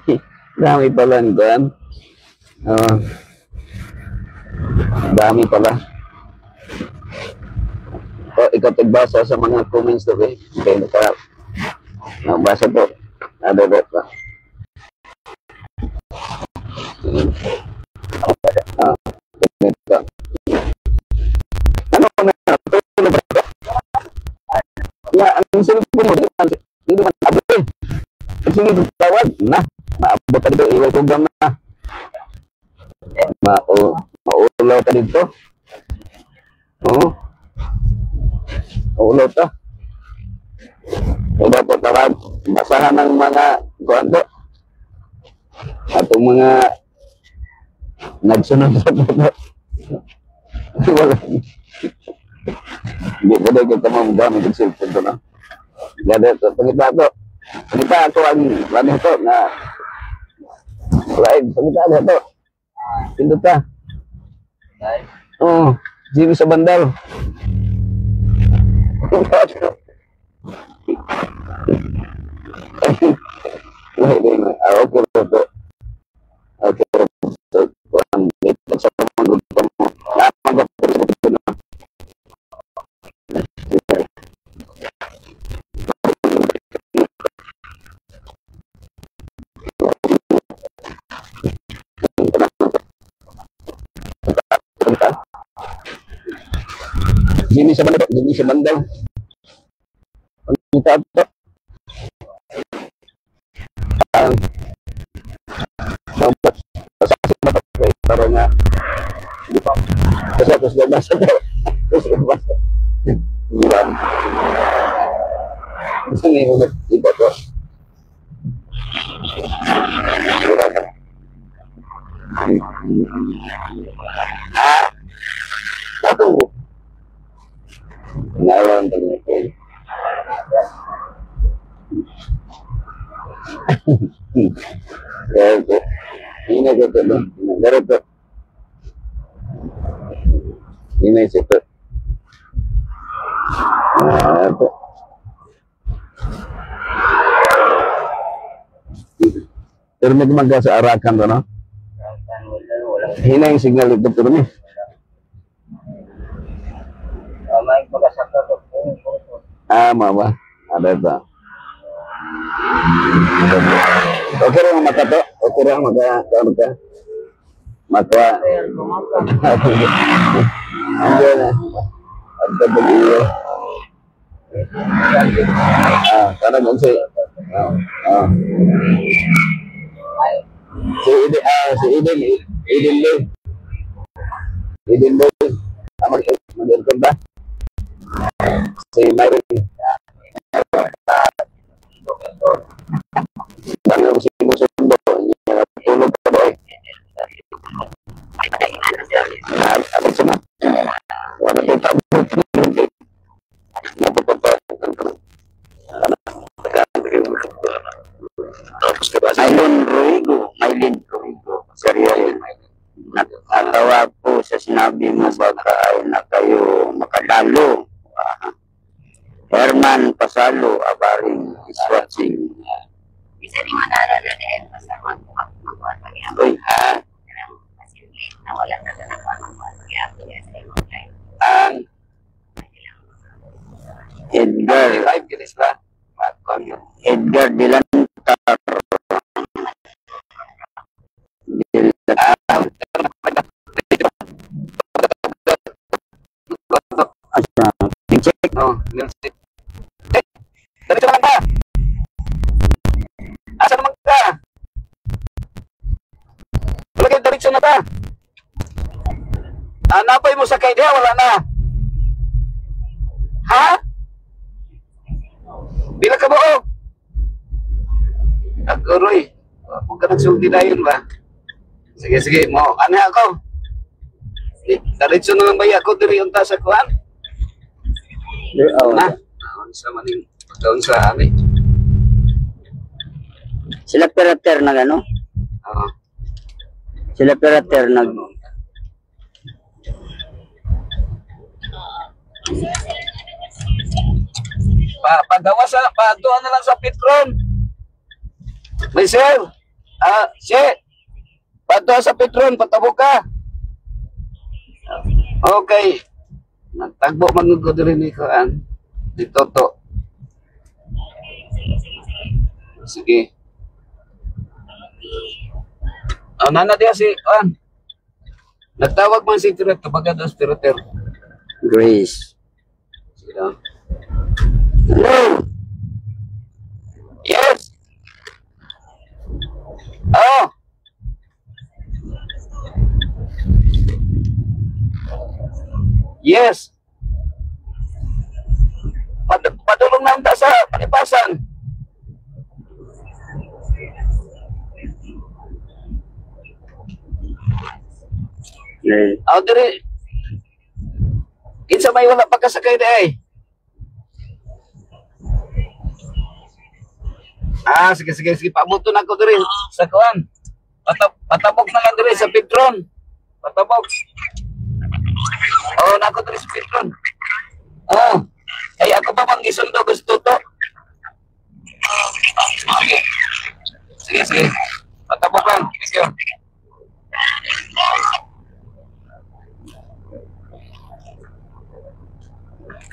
pala ang kuhan. Dami pala. Ikaw tagbasa sa mga comments to eh. Okay, basa to. Ada. Ano na? Ya, ang cellphone mo di man abot. Sige, tawag na. Maabot ka dito, iway program na. Maulaw ka dito. Maulaw ka. Dapat tawag, basahan ng mga kuwanto. Atong mga nagsunod sa puto. Wala. Hindi pa daw kita mamagamit ang cellphone to na. Gada ito, pagkita ito. Pagkita ako ang lani ito na live. Pagkita ako ito. Pindot ka. Oo, Jimmy sa bandal. Okay ito. Okay ito. Sa mga grupo mo. Jimmy sa bandal. Ang kita ito. Para nga terus lepas terus lepas Gusto niyo ulit iba to? Ako. Ngayon to niyo. Oke. Ini gitu loh. Ini tuh. Ini situ. Nah, itu. Terus magka sa arakan to, no? Ini yung signal ito pero ni. Mama. Ada ito. Okay lang maka to? Okay lang maka Ando na. Adto dito. Kana mo si Idin Boy. Mag-record ba? Si Myron. Tangan mo sinusundo niya tulog ka ba abot siya na wala po tabot Maylin Ruigo seryoso natawa po sa sinabi mo baka ay na kayo makadalo. Herman Pasalo Abaring is watching. Bisa di mana ada DN pasar membuat bagaimana? Uy, Masih nawala na sa membuat bagaimana? Ang Edgar live ginis ba? Edgar Dilantar Oh, music. Dari naman ka? Asa naman ka? Wala kayo direksyon na ka? Napay mo sa kay diya, wala na. Ha? Bila ka buo? Aguroy. Kung ka nagsulti na yun ba? Sige, mo. Ano ako? Direksyon naman ba ako diri unta sa kuhan? Na? Sa maning pagkaon sa amin. sila perater na gano? Oo. Sila perater na Pagawa sa doon na lang sa Petron. May sir. Sir. Pato sa Petron, patabok ka. Okay. Nagtagbo magugod rin ni Kuan. Dito to. Sige. Nana dia si Kuan. Nagtawag man si Tiret kapag ada spiriter. Grace. Sige daw. Hello. Yes. Oh. Yes. Padulong na unta sa panipasan. Diri. Kinsa may wala pagkasakay di ay. Sige. Pabuto na ko diri sa kuan. Patabok na lang diri sa Petron. Patabok. Nako diri sa Petron. Ay ako pa bang isundo gusto to? Sige. Patabok lang. Thank you.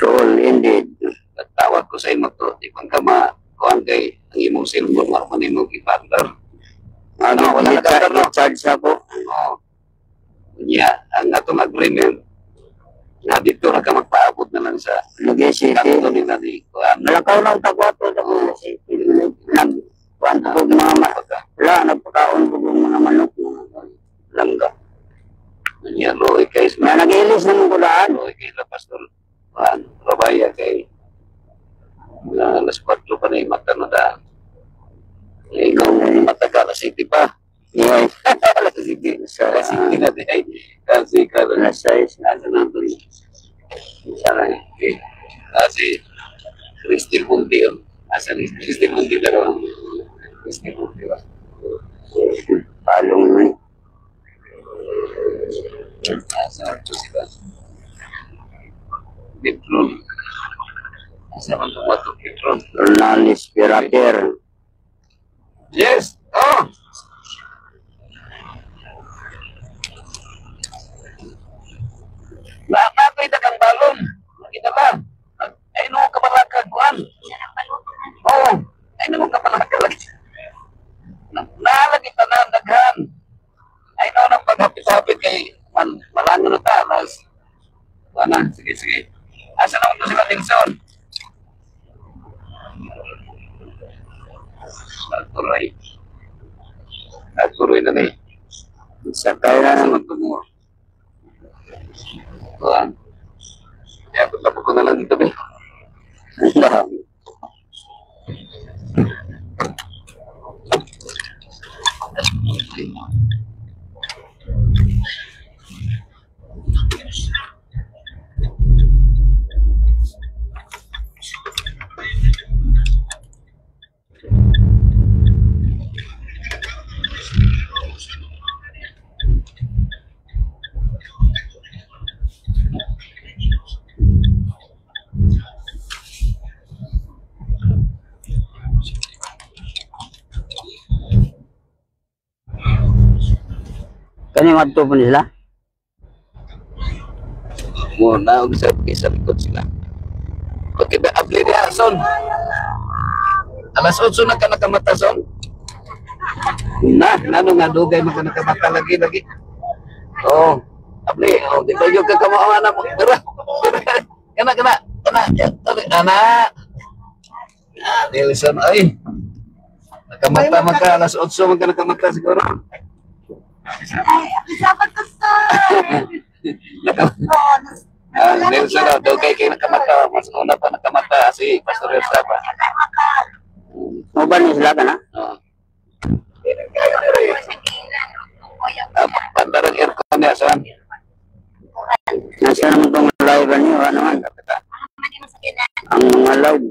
Troll indeed. Nagtawag ko sa imo to. Di bang kama kuan kay ang imong cellphone mo man imong ipandar. Wala na ka no? Charge ako. Ang atong agreement na dito na ka magpaabot na lang sa Lugay City. kanto ni nani kuan. Nalakaw ng tagwato sa Lugay City. Nagkuhan po mga nagpakaon po mga manok. Langga. Niya Roy kay Na nag-ilis ng kulaan. Roy kay la pastor. Rabaya kay Alas 4 pa na yung mata na daan. Ikaw, matagal na city pa. Yes. Alas city. Alas city na di ay. Kasi ka na. Alas 6. Asa na ito niya. Sana eh. Kasi Christine Monti yun. Asa ni Christine Monti dalawa. Christine Monti ba? Palong na. Asa ito sila. Petron. Asa man tumatok Petron. Ronaldis Pirater. Yes! Oh! Nakapay na kang balon. Nakita ba? Ay, no, kabalakag, kuhan. Oo. Ay, no, kabalakag. Nalagi ta na, daghan. Ay, no, nang paghapit-hapit kay malangon na talas. Wala, sige, sige. Asa naman ito sila, Dilson? Aturay. Aturay na ni. Sakay na Asa naman. naman ito mo? Kuhan. Kaya tapo ko na lang dito, be. Kanyang adto po nila? Muna, og sa likod sila. Okay, ba, abli niya, son. Alas 8 na ka nakamata, son. Nano nga, dugay maka nakamata lagi. Oh, abli, oh, di ba yung kakamawa na mo? Tara, kana. Nilison, ay. Nakamata maka, alas 8 maka nakamata siguro. Sabat ko sa. Nelson, dugay kayo nakamata. Mas una pa nakamata si Pastor Elsa pa. Mo ba ni sila ka na? Oo. Pandarang aircon niya, son. Nasa naman itong live ba niyo? Ano man? Ang mga live.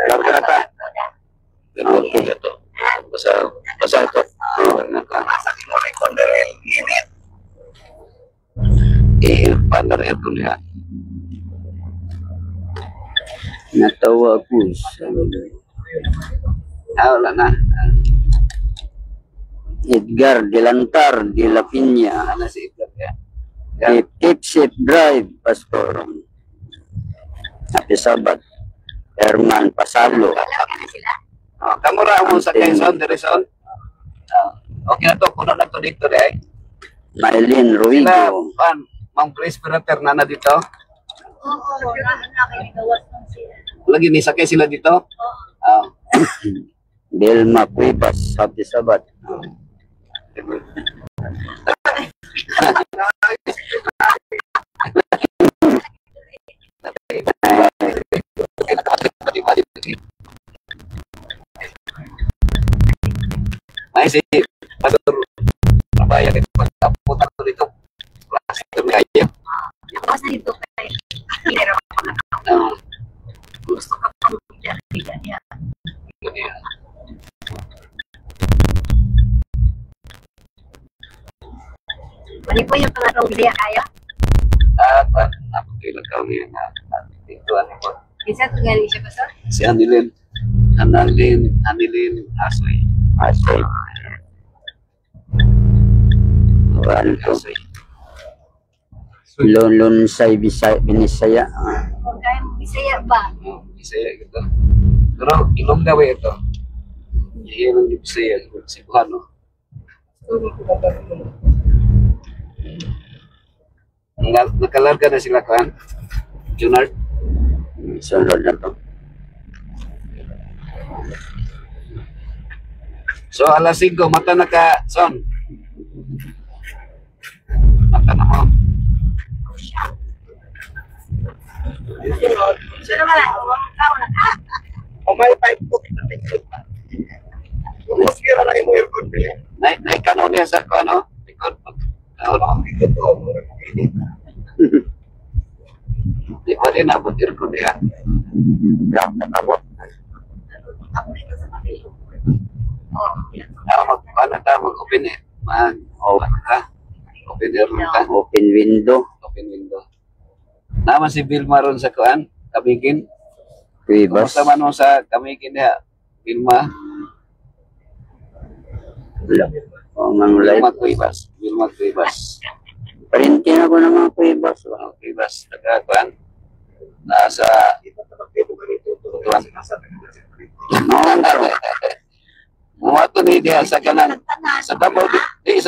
Larga na ta. Okay. Ito. Basa ito. Masakin mo rin konderel. Init. Pandarang aircon niya. Natawa ako sa Wala na. Edgar Delantar de la Piña. Ano si Edgar niya? Exit Drive, Pastor. Happy Sabbath. Herman Pasalo. Kamura mo sa Quezon, Dirison. Okay na to, puno na to dito deh. Maylin Sila, Ruido. Ma'am Chris Pirater na dito. Oo, nakagawas ng siya. Lagi ni sakay sila dito. Delma Cuevas. Happy Sabbath. Ay si Pastor Rabayan ito pagkaputan ko dito. Klasik ng kaya. Tapos na dito kayo. Pero gusto ka pang bigyan niya. Mali po yung pangatong bigyan kayo. Ako kailan kami na dito ano po. Isa ito galing siya, Pastor? Si Anilin Asoy. Asay. Ano to? Asoy. Lon say Binisaya. Huwag kayong Bisaya ba? Bisaya gitu. Pero ilong daw ito. Iyon ang Bisaya, Cebuano. Nakalarga na sila kan? Junard. Sunod na to. So, alas 5, mata na ka, son. Mata na mo. Sino naman lang? May 5 po. Mas kira na yung aircon niya. Naikano niya sa ko, ano? Di pa rin abot aircon niya. Abot. Magpapala ka, mag-open eh. Mag-open ka. Open air ka. Open window. Open window. Naman si Vilma ron sa kuan, Kamigin. Kuibas. Kumusta man mo sa Kamigin niya, Vilma? O, manulay. Vilma Kuibas. Vilma Kuibas. Parinti na ko ng mga kuibas. Kuibas. Taga kuan. Nasa tutuan. Muwato ni dia sa kanan. Sa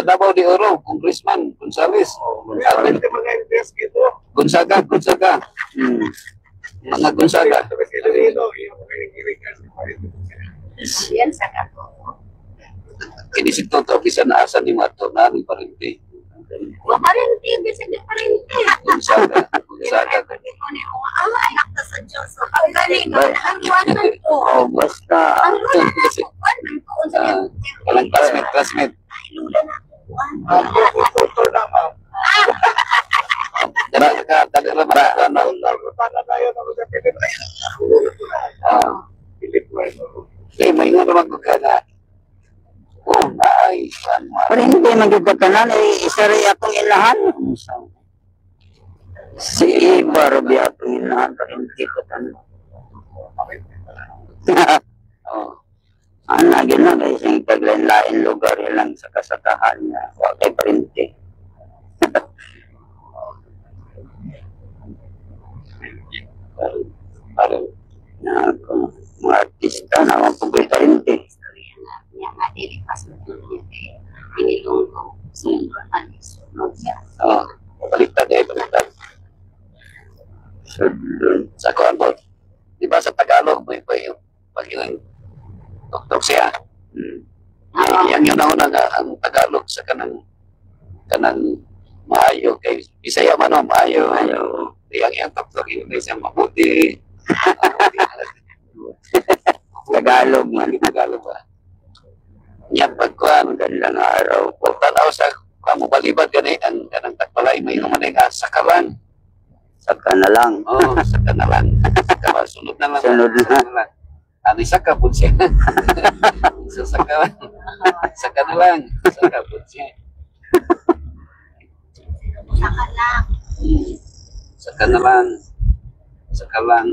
Davao di Oro, Congressman Gonzales. Gonzaga. Mga Gonzaga. Yan sa kato. Kini si Toto bisa naasa ni Mato na ni Parinti. Maparinti, bisa di parinti. Gonzaga. Anak na sa Diyos. Ang galing. Ang buwanan to. Oh, basta. Ang buwanan to. Walang classmate. Tadi may nga naman ko ka na. Oh, ay. Parinti magigatanan. Isa rin akong ilahan. Si Ibar biya akong ilahan. Parinti ko tanan. Oh. Ang lagi na guys, yung taglain-lain lugar lang sa kasakahan niya. Huwag kay parinti. Parang Ako, mga artista na mga pagay parinti. Yang ada di pas ini lungkung sehingga anis siya. oh, baliktad. Sa kuan mo. Di ba sa Tagalog mo yung pag yung tuktok siya. Yang yun na nga ang Tagalog sa kanang maayo kay Bisaya man o maayo. Yang tuktok yun isang mabuti. Tagalog man. Tagalog ba? Yan pagkuhan. Magandang araw po. Tanaw sa kamubalibad gani ang kanang takbalay may umanay nga sakalan. Saka na lang. Oh, saka na lang. Saka sunod na lang. Sunod na. Sunod lang. Ano saka po siya. Saka lang. Saka na lang. Saka po siya. Saka lang. Saka na lang. Saka lang.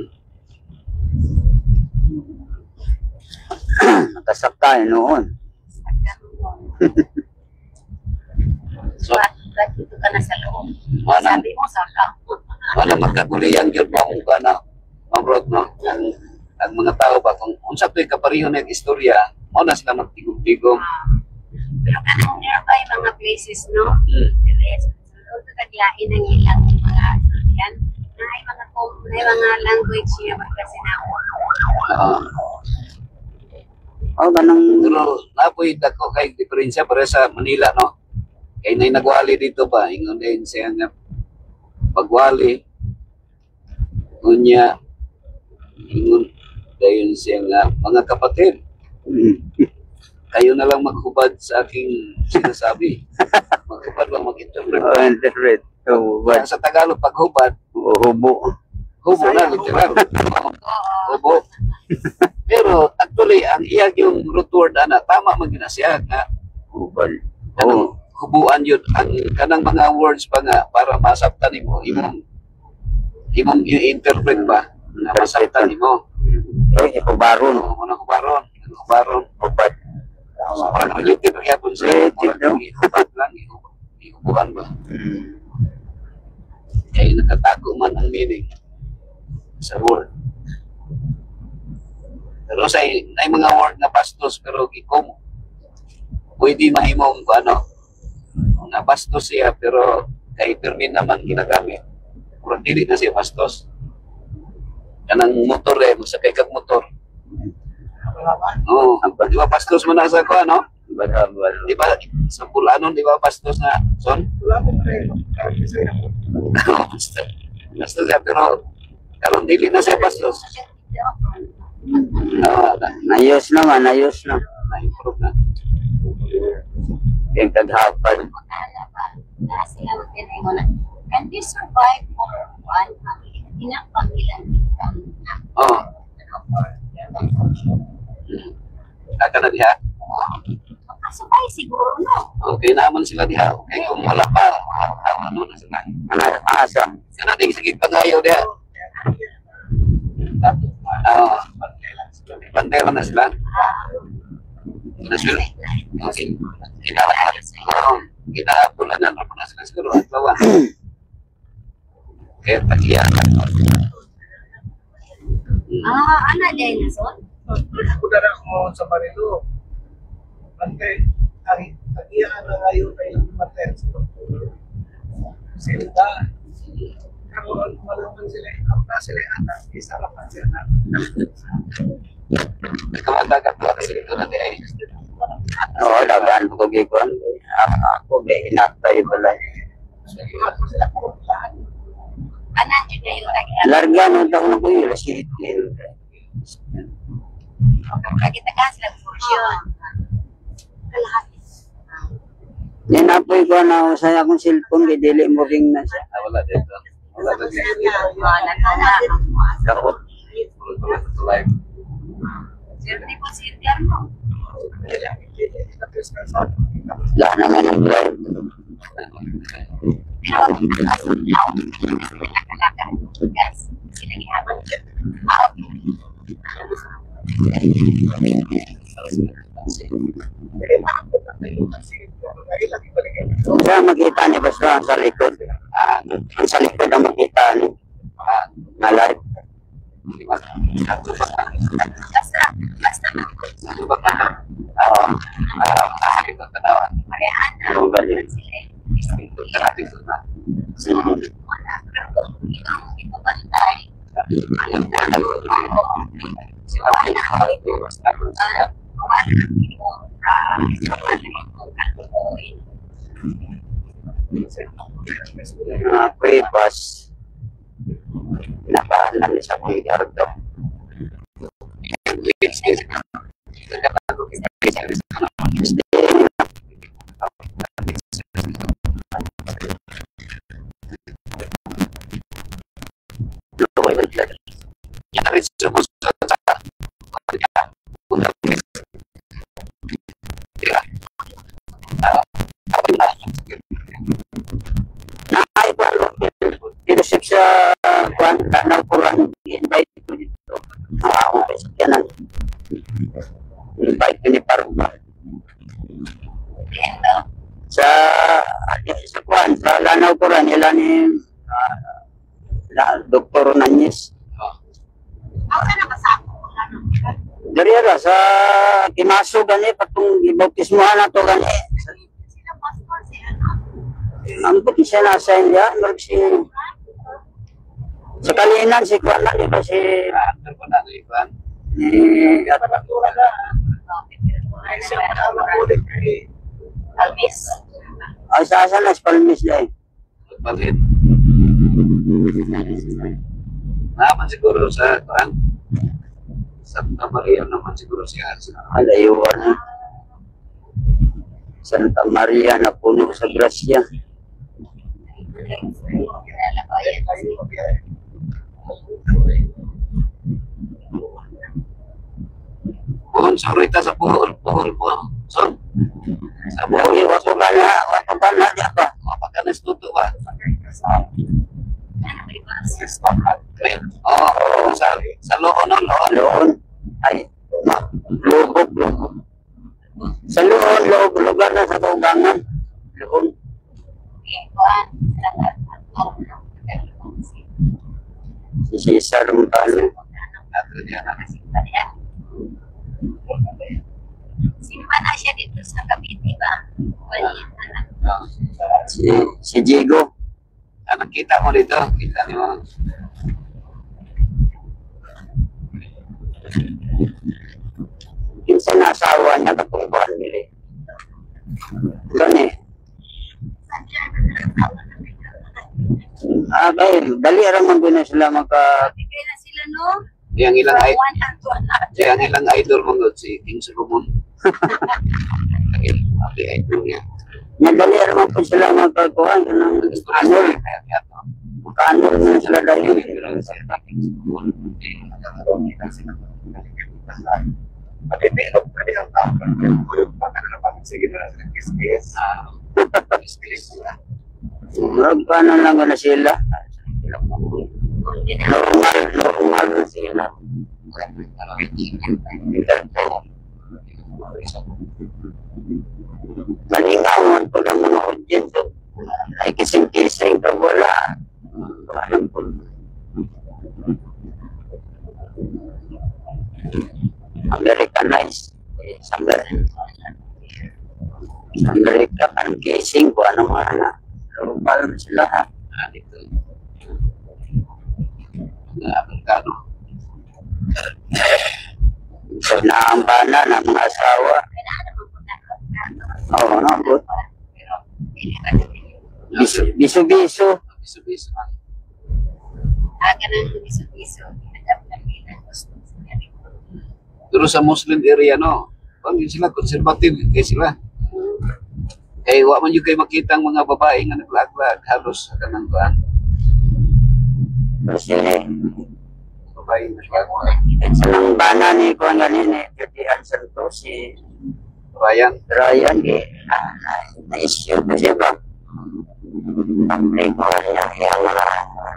Nakasakay noon. So, Bakit dito ka na sa loob? Wala. Sabi mo saka. wala magkaguliyan yun mo kung ano, mamrod no. Ang mga tao ba, kung unsa to'y kapariho ng istorya, mo na sila magtigong-tigong. Pero kanang nearby mga places, no? The rest. So, taglain ang ilang mga yan. May mga language niya kasi na Oh, ganang Pero napoy dako kay diferensya para sa Manila no. Kay nay nagwali dito ba ingon din siya nga pagwali unya ingon dayon siya nga mga kapatid kayo na lang maghubad sa aking sinasabi. Maghubad lang mag-interpret. interpret. So, Kaya sa Tagalog paghubad, hubo. hubo na literal. Hubo. Pero actually ang iyag yung root word ana tama man gina siya nga Hubal. kanang hubuan yun ang kanang mga words pa nga para masabtan nimo imong i-interpret ba na masabtan nimo. Hubaron. Hubaron. Hubad. So, parang related yapon siya. Related, no? Hubad lang, ihubuan ba? Kaya nakatago man ang meaning sa word. Pero sa ay mga word na bastos pero gikom pwede mahimong ano na bastos siya pero kay permin naman ginagamit. Pero dili na siya bastos. Kanang motor sa kay kag motor. Oo. Di ba pastos mo na sa ko, ano? Barabal. Di ba sa Pulanon, di ba pastos na, Son? Pastos siya, pero karon dili na siya pastos. Nayos naman, nayos na. Na-improve na. Yung taghapad. Can you survive for one month? Pinapangilan kang Oo. Kaka na diha. makasabay siguro, no? Okay naman sila diha. Okay, kung wala pa, ano na sila. Asa. Sana din sige pag-ayaw diha. Oo. Pantera na sila. Nasul. Okay. Kinapulan na naman na sila siguro. At bawa. Kaya tagiyan. Ano din na son? Kudara ko sa Marilo. Ante, ang iya na ngayon ay Martes. Sila. Karoon malaman sila. Ang sila anak. Isarapan sila na. Kamadagat ko kasi ito na di ay. Oo, lagaan ko gikuan. Ako, hinatay pala. Sila karoon. Anan dyan na yung lagi. Larga nung taon na ko yung resitin. Kita ka sila function. Kalahati. Yan na po ko na usay akong cellphone kay dili mo ring na siya. Wala dito. Wala dito. Dakot. Live. Siyempre po si Interno. Wala naman ang drive. Pero nakalaka. Yes. Sila gihabang. Kaya makita ni basta sa likod. Sa likod ang makita ni. Na live. Basta Oo. parehan na. Ang galing. Sila wala. Pero ito bantay. Prepas. Napaalam sa kong yardo. Ay, walo. Pinusip sa kuwan, kanang kurang. Invite ko dito. Ako kasi yan ang invite ko ni Paruma. Sa kuwan, sa Lanao Kurang, ilan ni Dr. Nanyes. Ako na kasama ko. Dariya sa Kimaso gani, patong ibautismohan na to gani. Sila pastor si ano. Ang puti siya nasa India, si sa Kalinan, si Kuwan na, di ba si Almis. ay sa asa na, si Palmis dahil. Bakit? Naman siguro sa Santa Maria naman siguro siya. Alayuan. Santa Maria na puno sa grasya. Puhon, sorry ta sa puhon. Son. Sa puhon, Ay, wato ba na niya ba? mapaganas tuto ba? Oo, sa loon no, loon. Loon. Ay, lubog. Sa loon, lugar na sa Tugangan. Loon. Si Cesar Montano. Ato niya na. Simpa na siya dito sa Cavite ba? Si Diego. Nakita mo dito, kita niyo. sa nasawa niya katungkuhan nila. Gani. Okay, dali arang man sila maka Bigay na sila, no? Yang ilang ay One and two and yang ilang idol mga si King Solomon. Ang idol niya. madali arang po sila makakuha ng anol. Maka-anol na sila dahil. Matipilog ka din ang tapon. Sige na lang kiss-kiss. Kiss-kiss na. Paano lang na sila? Normal na sila. Malingawan po ng mga audience. Ay kising-kising ka wala. Americanized. Amerika kan kising ko ano mga normal na sila ha. Dito. Mga Amerikano. So, naambana ng mga asawa. Oo, no, good. Biso-biso. Biso-biso lang. Aga ng biso-biso. Pinagap na nila. Pero sa Muslim area, no? Pag sila conservative, kaya sila. Kaya wa man yung kayo makita ang mga babae nga naglag-lag, halos sa kanang kuhan. Kasi, Babae naglag-lag. sa nambana ni ko ganin eh, Judian Santos si Ryan, Ryan na-issue kasi ba? Pamilya ko yung mga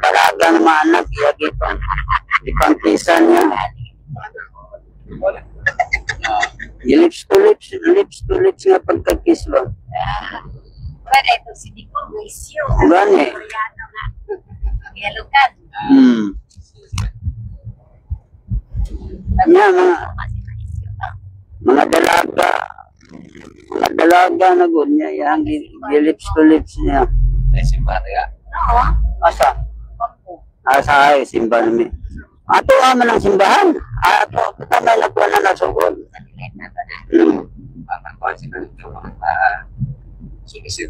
baragang mga anak, ipangkisan niya. Lips to lips nga pagkakis ba? Pwede ito si Dico, may siyo. Gani. Koreano nga. Yalukan. Nga, mga dalaga na good niya, yung lips to lips niya. ay si Maria. Oo. Asa? Asa ay, simba namin. Ato man ang simbahan. Ato, kita may nagkuha na nasugod. Parang kuhan sila nito mga sulisit.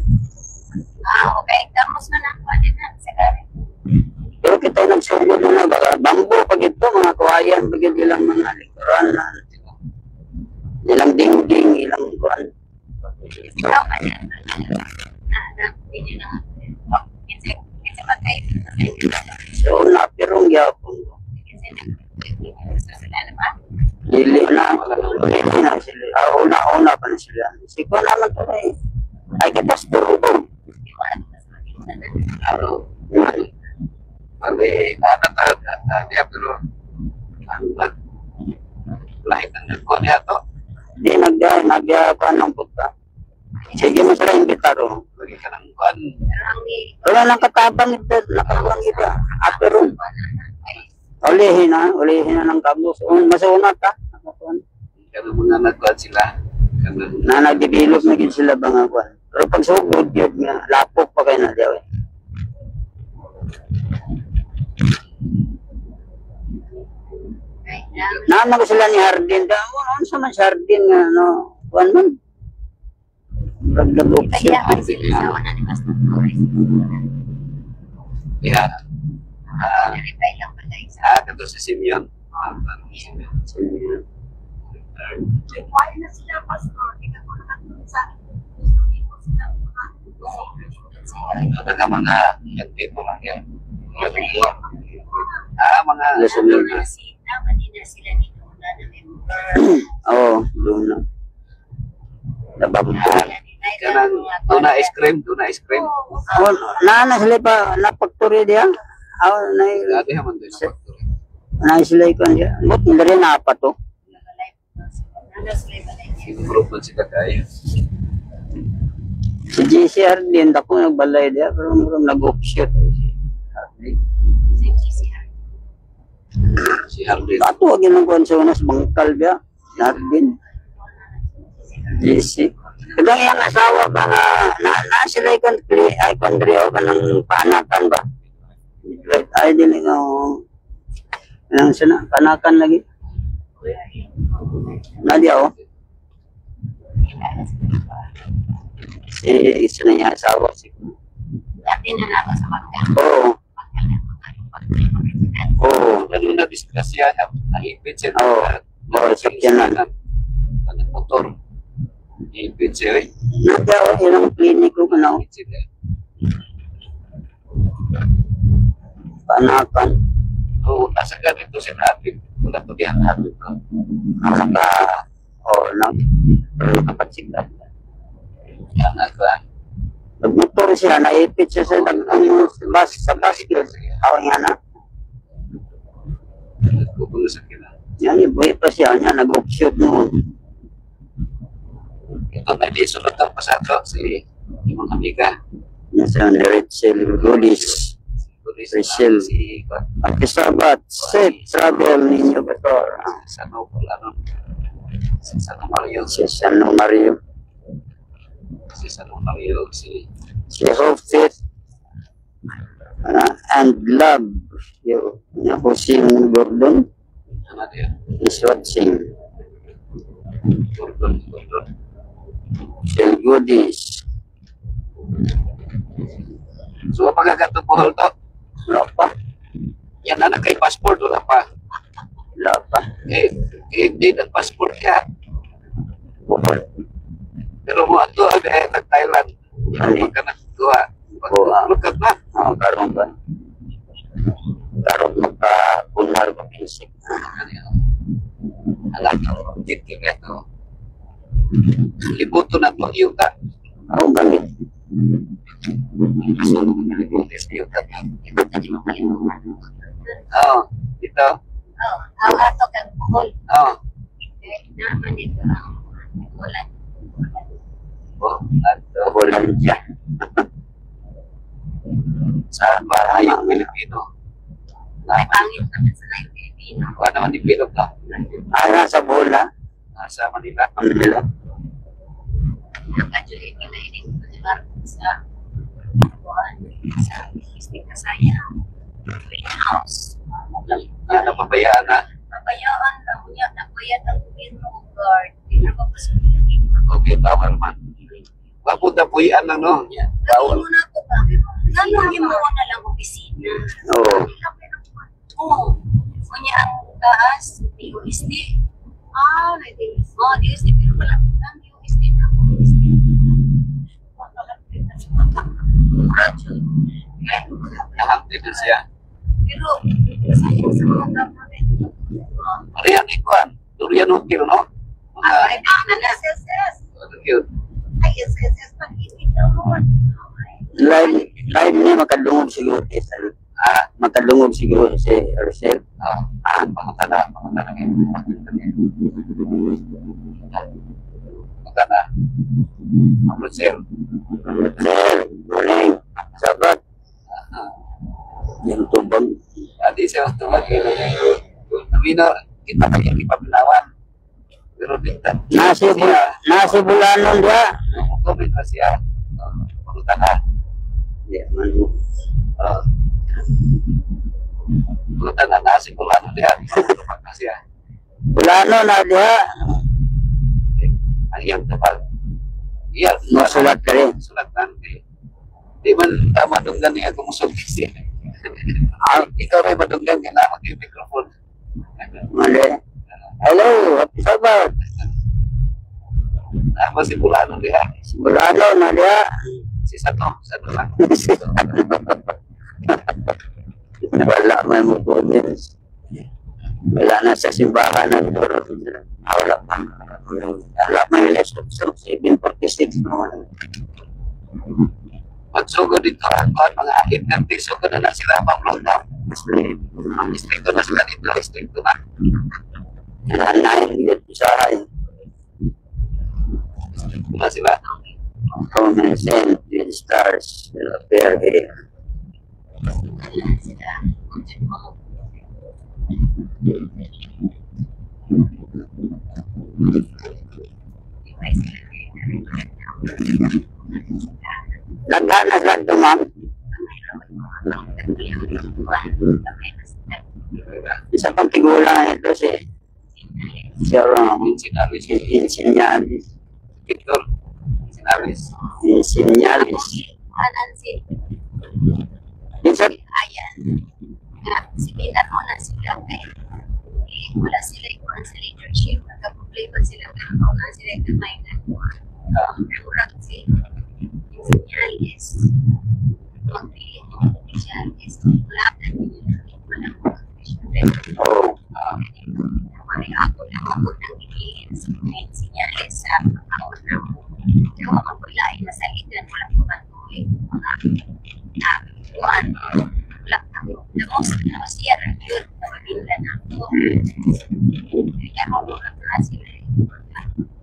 Okay. Tapos na lang. Pwede na. Sagari. Pero kita nagsugod na baka bambo pag ito, mga kawayan, pag ilang mga likuran na. Ilang ding-ding, ilang kuhan. Ikaw ka niya. Hindi na. Kasi ba kayo? So, napirong yapon ko. Dili na sila. Una pa na sila. Siko naman ito eh. Ay, kitas turubong. Ano? Mali, niya, pero lahit ang nagkuhan niya ito. Di nagyapan ng puta. Sige mo sila imbitaro. Lagi ka ng kuhan. Wala nang katabang ito. Nakakuhan kita. Apirong. Ulihin na ng kabus. Masunat ha. Kaya mga nagkuhan sila. Na nag-develop na gid sila ba nga kuhan. Pero pag sugod yun nga, lapok pa kayo na diyaw eh. Naman ko sila ni Hardin. Ano sa man si Hardin nga, no? Kuhan man. Ragdagok siya. Kaya, kato si Simeon. Mga mga dito lang yan. Mga Lasunod. Oo, doon na. Nababot. kanang tuna ice cream. Oh, na sila pa napagturi dia. Dati naman din ang factory. Na sila ko dia. Mot ndari na apa to. Improvement sila kayo. Si JCR din dako nagbalay dia pero murong nag-offshoot. Si Hardin. Ato wag yung konsunas bangkal dia. Hardin. JC. Kadang yung asawa ba na sila ikon ay kondrio ka ng panakan ba? Ay din yung sana panakan lagi. Nadia oh. kilala sa trabaho. Si isa na niya asawa si. Dati na ako sa Magka. Oo. Oo. Ano na discuss yan? Nahipit siya. Oo. Oo, sakyanan. Motor. Nahipit siya eh. Nagawa yun ang klinik ko ano. Nahipit siya. Panakan. Oo, nasa ganito siya natin. Wala pa diyan natin. Naka. Oo, nakapatsikat. Yan agad. Nagmotor siya, naipit siya sa bus, sa basket. Awang yan na. Nagkukulo sa kila. Yan, ibuhi pa siya niya, nag-offshoot noon. Ito na isulat ang pasado si mga amiga. Nasa Rachel Goodies. Rachel. Si Akisabat, safe travel ninyo ba ito? Sano pala no? Si Sano Mario. Si Sano Mario. Si Sano Mario. Si Hope Faith. And Love. Yung Hussein Gordon ano dia? is watching. Gordon. Rachel Goodies. So pagkagato po to. Wala pa. Yan na kay passport wala pa. Wala pa. Hindi na passport ka. Pero mo ato nag-Thailand. Ano ka nagkuha? Paglukat na. Oo, karoon ba? Karoon magka-punar ba pisik. Alam ko, dito nga to. Libuto na to yung ta. Oo, gamit. Oo, dito. Ang ato kang buhol. Oo. Naman ito ang bulan. Ato. Bulan siya. Saan ba yung Pilipino? May pangit naman sa live Pilipino. Wala naman di Pilip na. Nasa bola. Nasa Manila. Ang nila. Actually, kinainin ko si Marco sa buwan. Sa Mystic Kasaya. House. Yan ang pabayaan na. Pabayaan lang niya. Nabayad ang gobyerno guard. Pinapapasok niya dito. Okay, tama naman. Papunta po yan lang, no? Gawin mo na ito ba? Ganun mo na lang opisina. Oo. Oo. Kunya ang taas, DOSD. DOSD. Oo, DOSD. Pero wala ko lang DOSD na ako. Nahangtid na siya. Pero, sayang sa mga government. Marihan ikuan. Durian Hotel, no? Ay, na SSS. Yun. Ay, SSS pag hindi naman. Live niya makadungog siguro si makadungog siguro si Rachel. Pangutan na ngayon. Pangutan na. Ang Rachel. Rachel, morning. Sabat. Yung tubag. Adi siya tumagin. Namino, kita pa yung ipapilawan. Pero dito. Nasi bulanon dia. Comment na siya. Pangutan na. Dia manu. Pangutan na nasi bulanon dia. Pangutan na siya. Bulanon na dia. Ang iyang tapal. Iya, Masulat ka rin. Sulat nanti. Di man madunggan niya kung musulti siya. Ikaw rin madunggan ka na yung microphone. Mali. Hello, what is about? Apa si Bulano dia? Bulanon na dia. Si satu lang. Wala may mukudin. Wala na sa simbahan na ito. Wala may lesson. 746 naman. Magsugod dito ang mga agent sugod na sila pang-lockdown. Istrikto na sila dito. Istrikto na. Nanayin yun sa akin. Istrikto na sila. Comments and twin stars will appear here. Naghanas lang ito, ma'am. Isa pang tigulang ito si Ron. Sinabi siya. Insinyalis. Victor. Sinalis. Sinyalis. Anan si Minsan, Ayan. Nga, similar mo na sila kay wala sila ikuan sa leadership. Nagka-problema sila kaya na sila kamay na ikuan. Kurang si Sinyalis. Magpili mo Sinyalis. Wala na nila. Wala mo oh, Mari ako na ako nang bigyan sa Sinyalis sa pagkaon na mo. Pero ako lain na salitan wala ko bantuin. Mga kuan. Wala ako. Namos siya na yun. Nababila na ako. Kaya ako mga sila.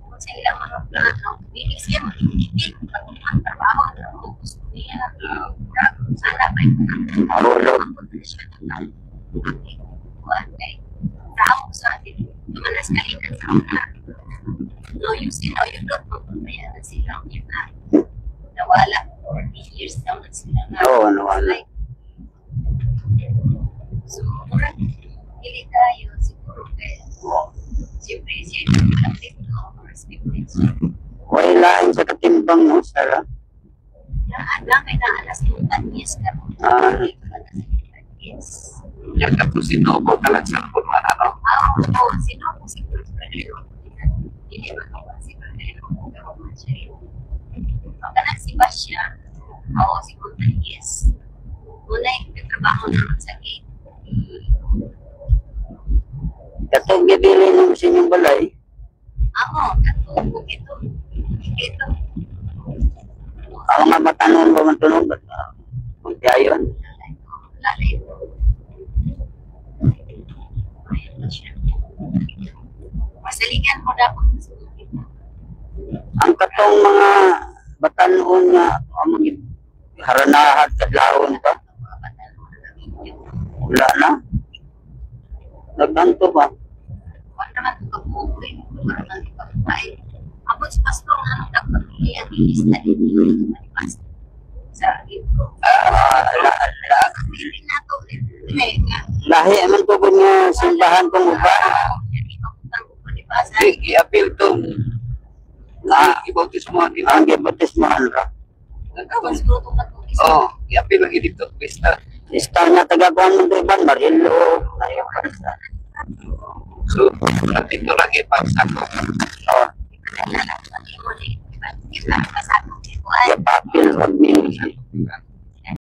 Kung sila mga plano, hindi siya magigit. Ang trabaho na ako gusto niya. Sana ba yung marulog. kuan kay tao sa atin. Tumanas kalikan sa una. No use in all yung lot magpapayanan sila ang yun na nawala 40 years daw na sila na Oo, nawala. so kurang hindi tayo siguro kaya siyempre siya yung kapit no respected siya Wala sa katimbang, no, Sarah? na may naalas ng 10 years ka yes Yang tapos sinobo ka lang sa pulman, ano? oo sino po siguro hindi makawa siguro pero siya pagka nagsiba siya oo siguro yes muna yung trabaho naman sa gate Katong gibili ng sinyong balay. ako katulog ito Ang mga matanon ba matunog ba't kunti ayon? lalay ito ayan na siya masaligan mo dapat Ang katong mga batanon nga ang mga haranahan kadlawon pa. Wala na. Nagkanto ba? wala naman ito kapukoy wala naman ito kapukoy abot si pastor ano dapat ang ilista sa ito hindi na ito Lahi man to kung simbahan kong uba. I-appeal to. I-bautismo. Ang gibatismohan ka. Oo, i-appeal lagi dito. Basta. Istar nga taga-kuhan mo ito iban, Marilo. So, dito lagi pagsako. Oh, papil pag minsan.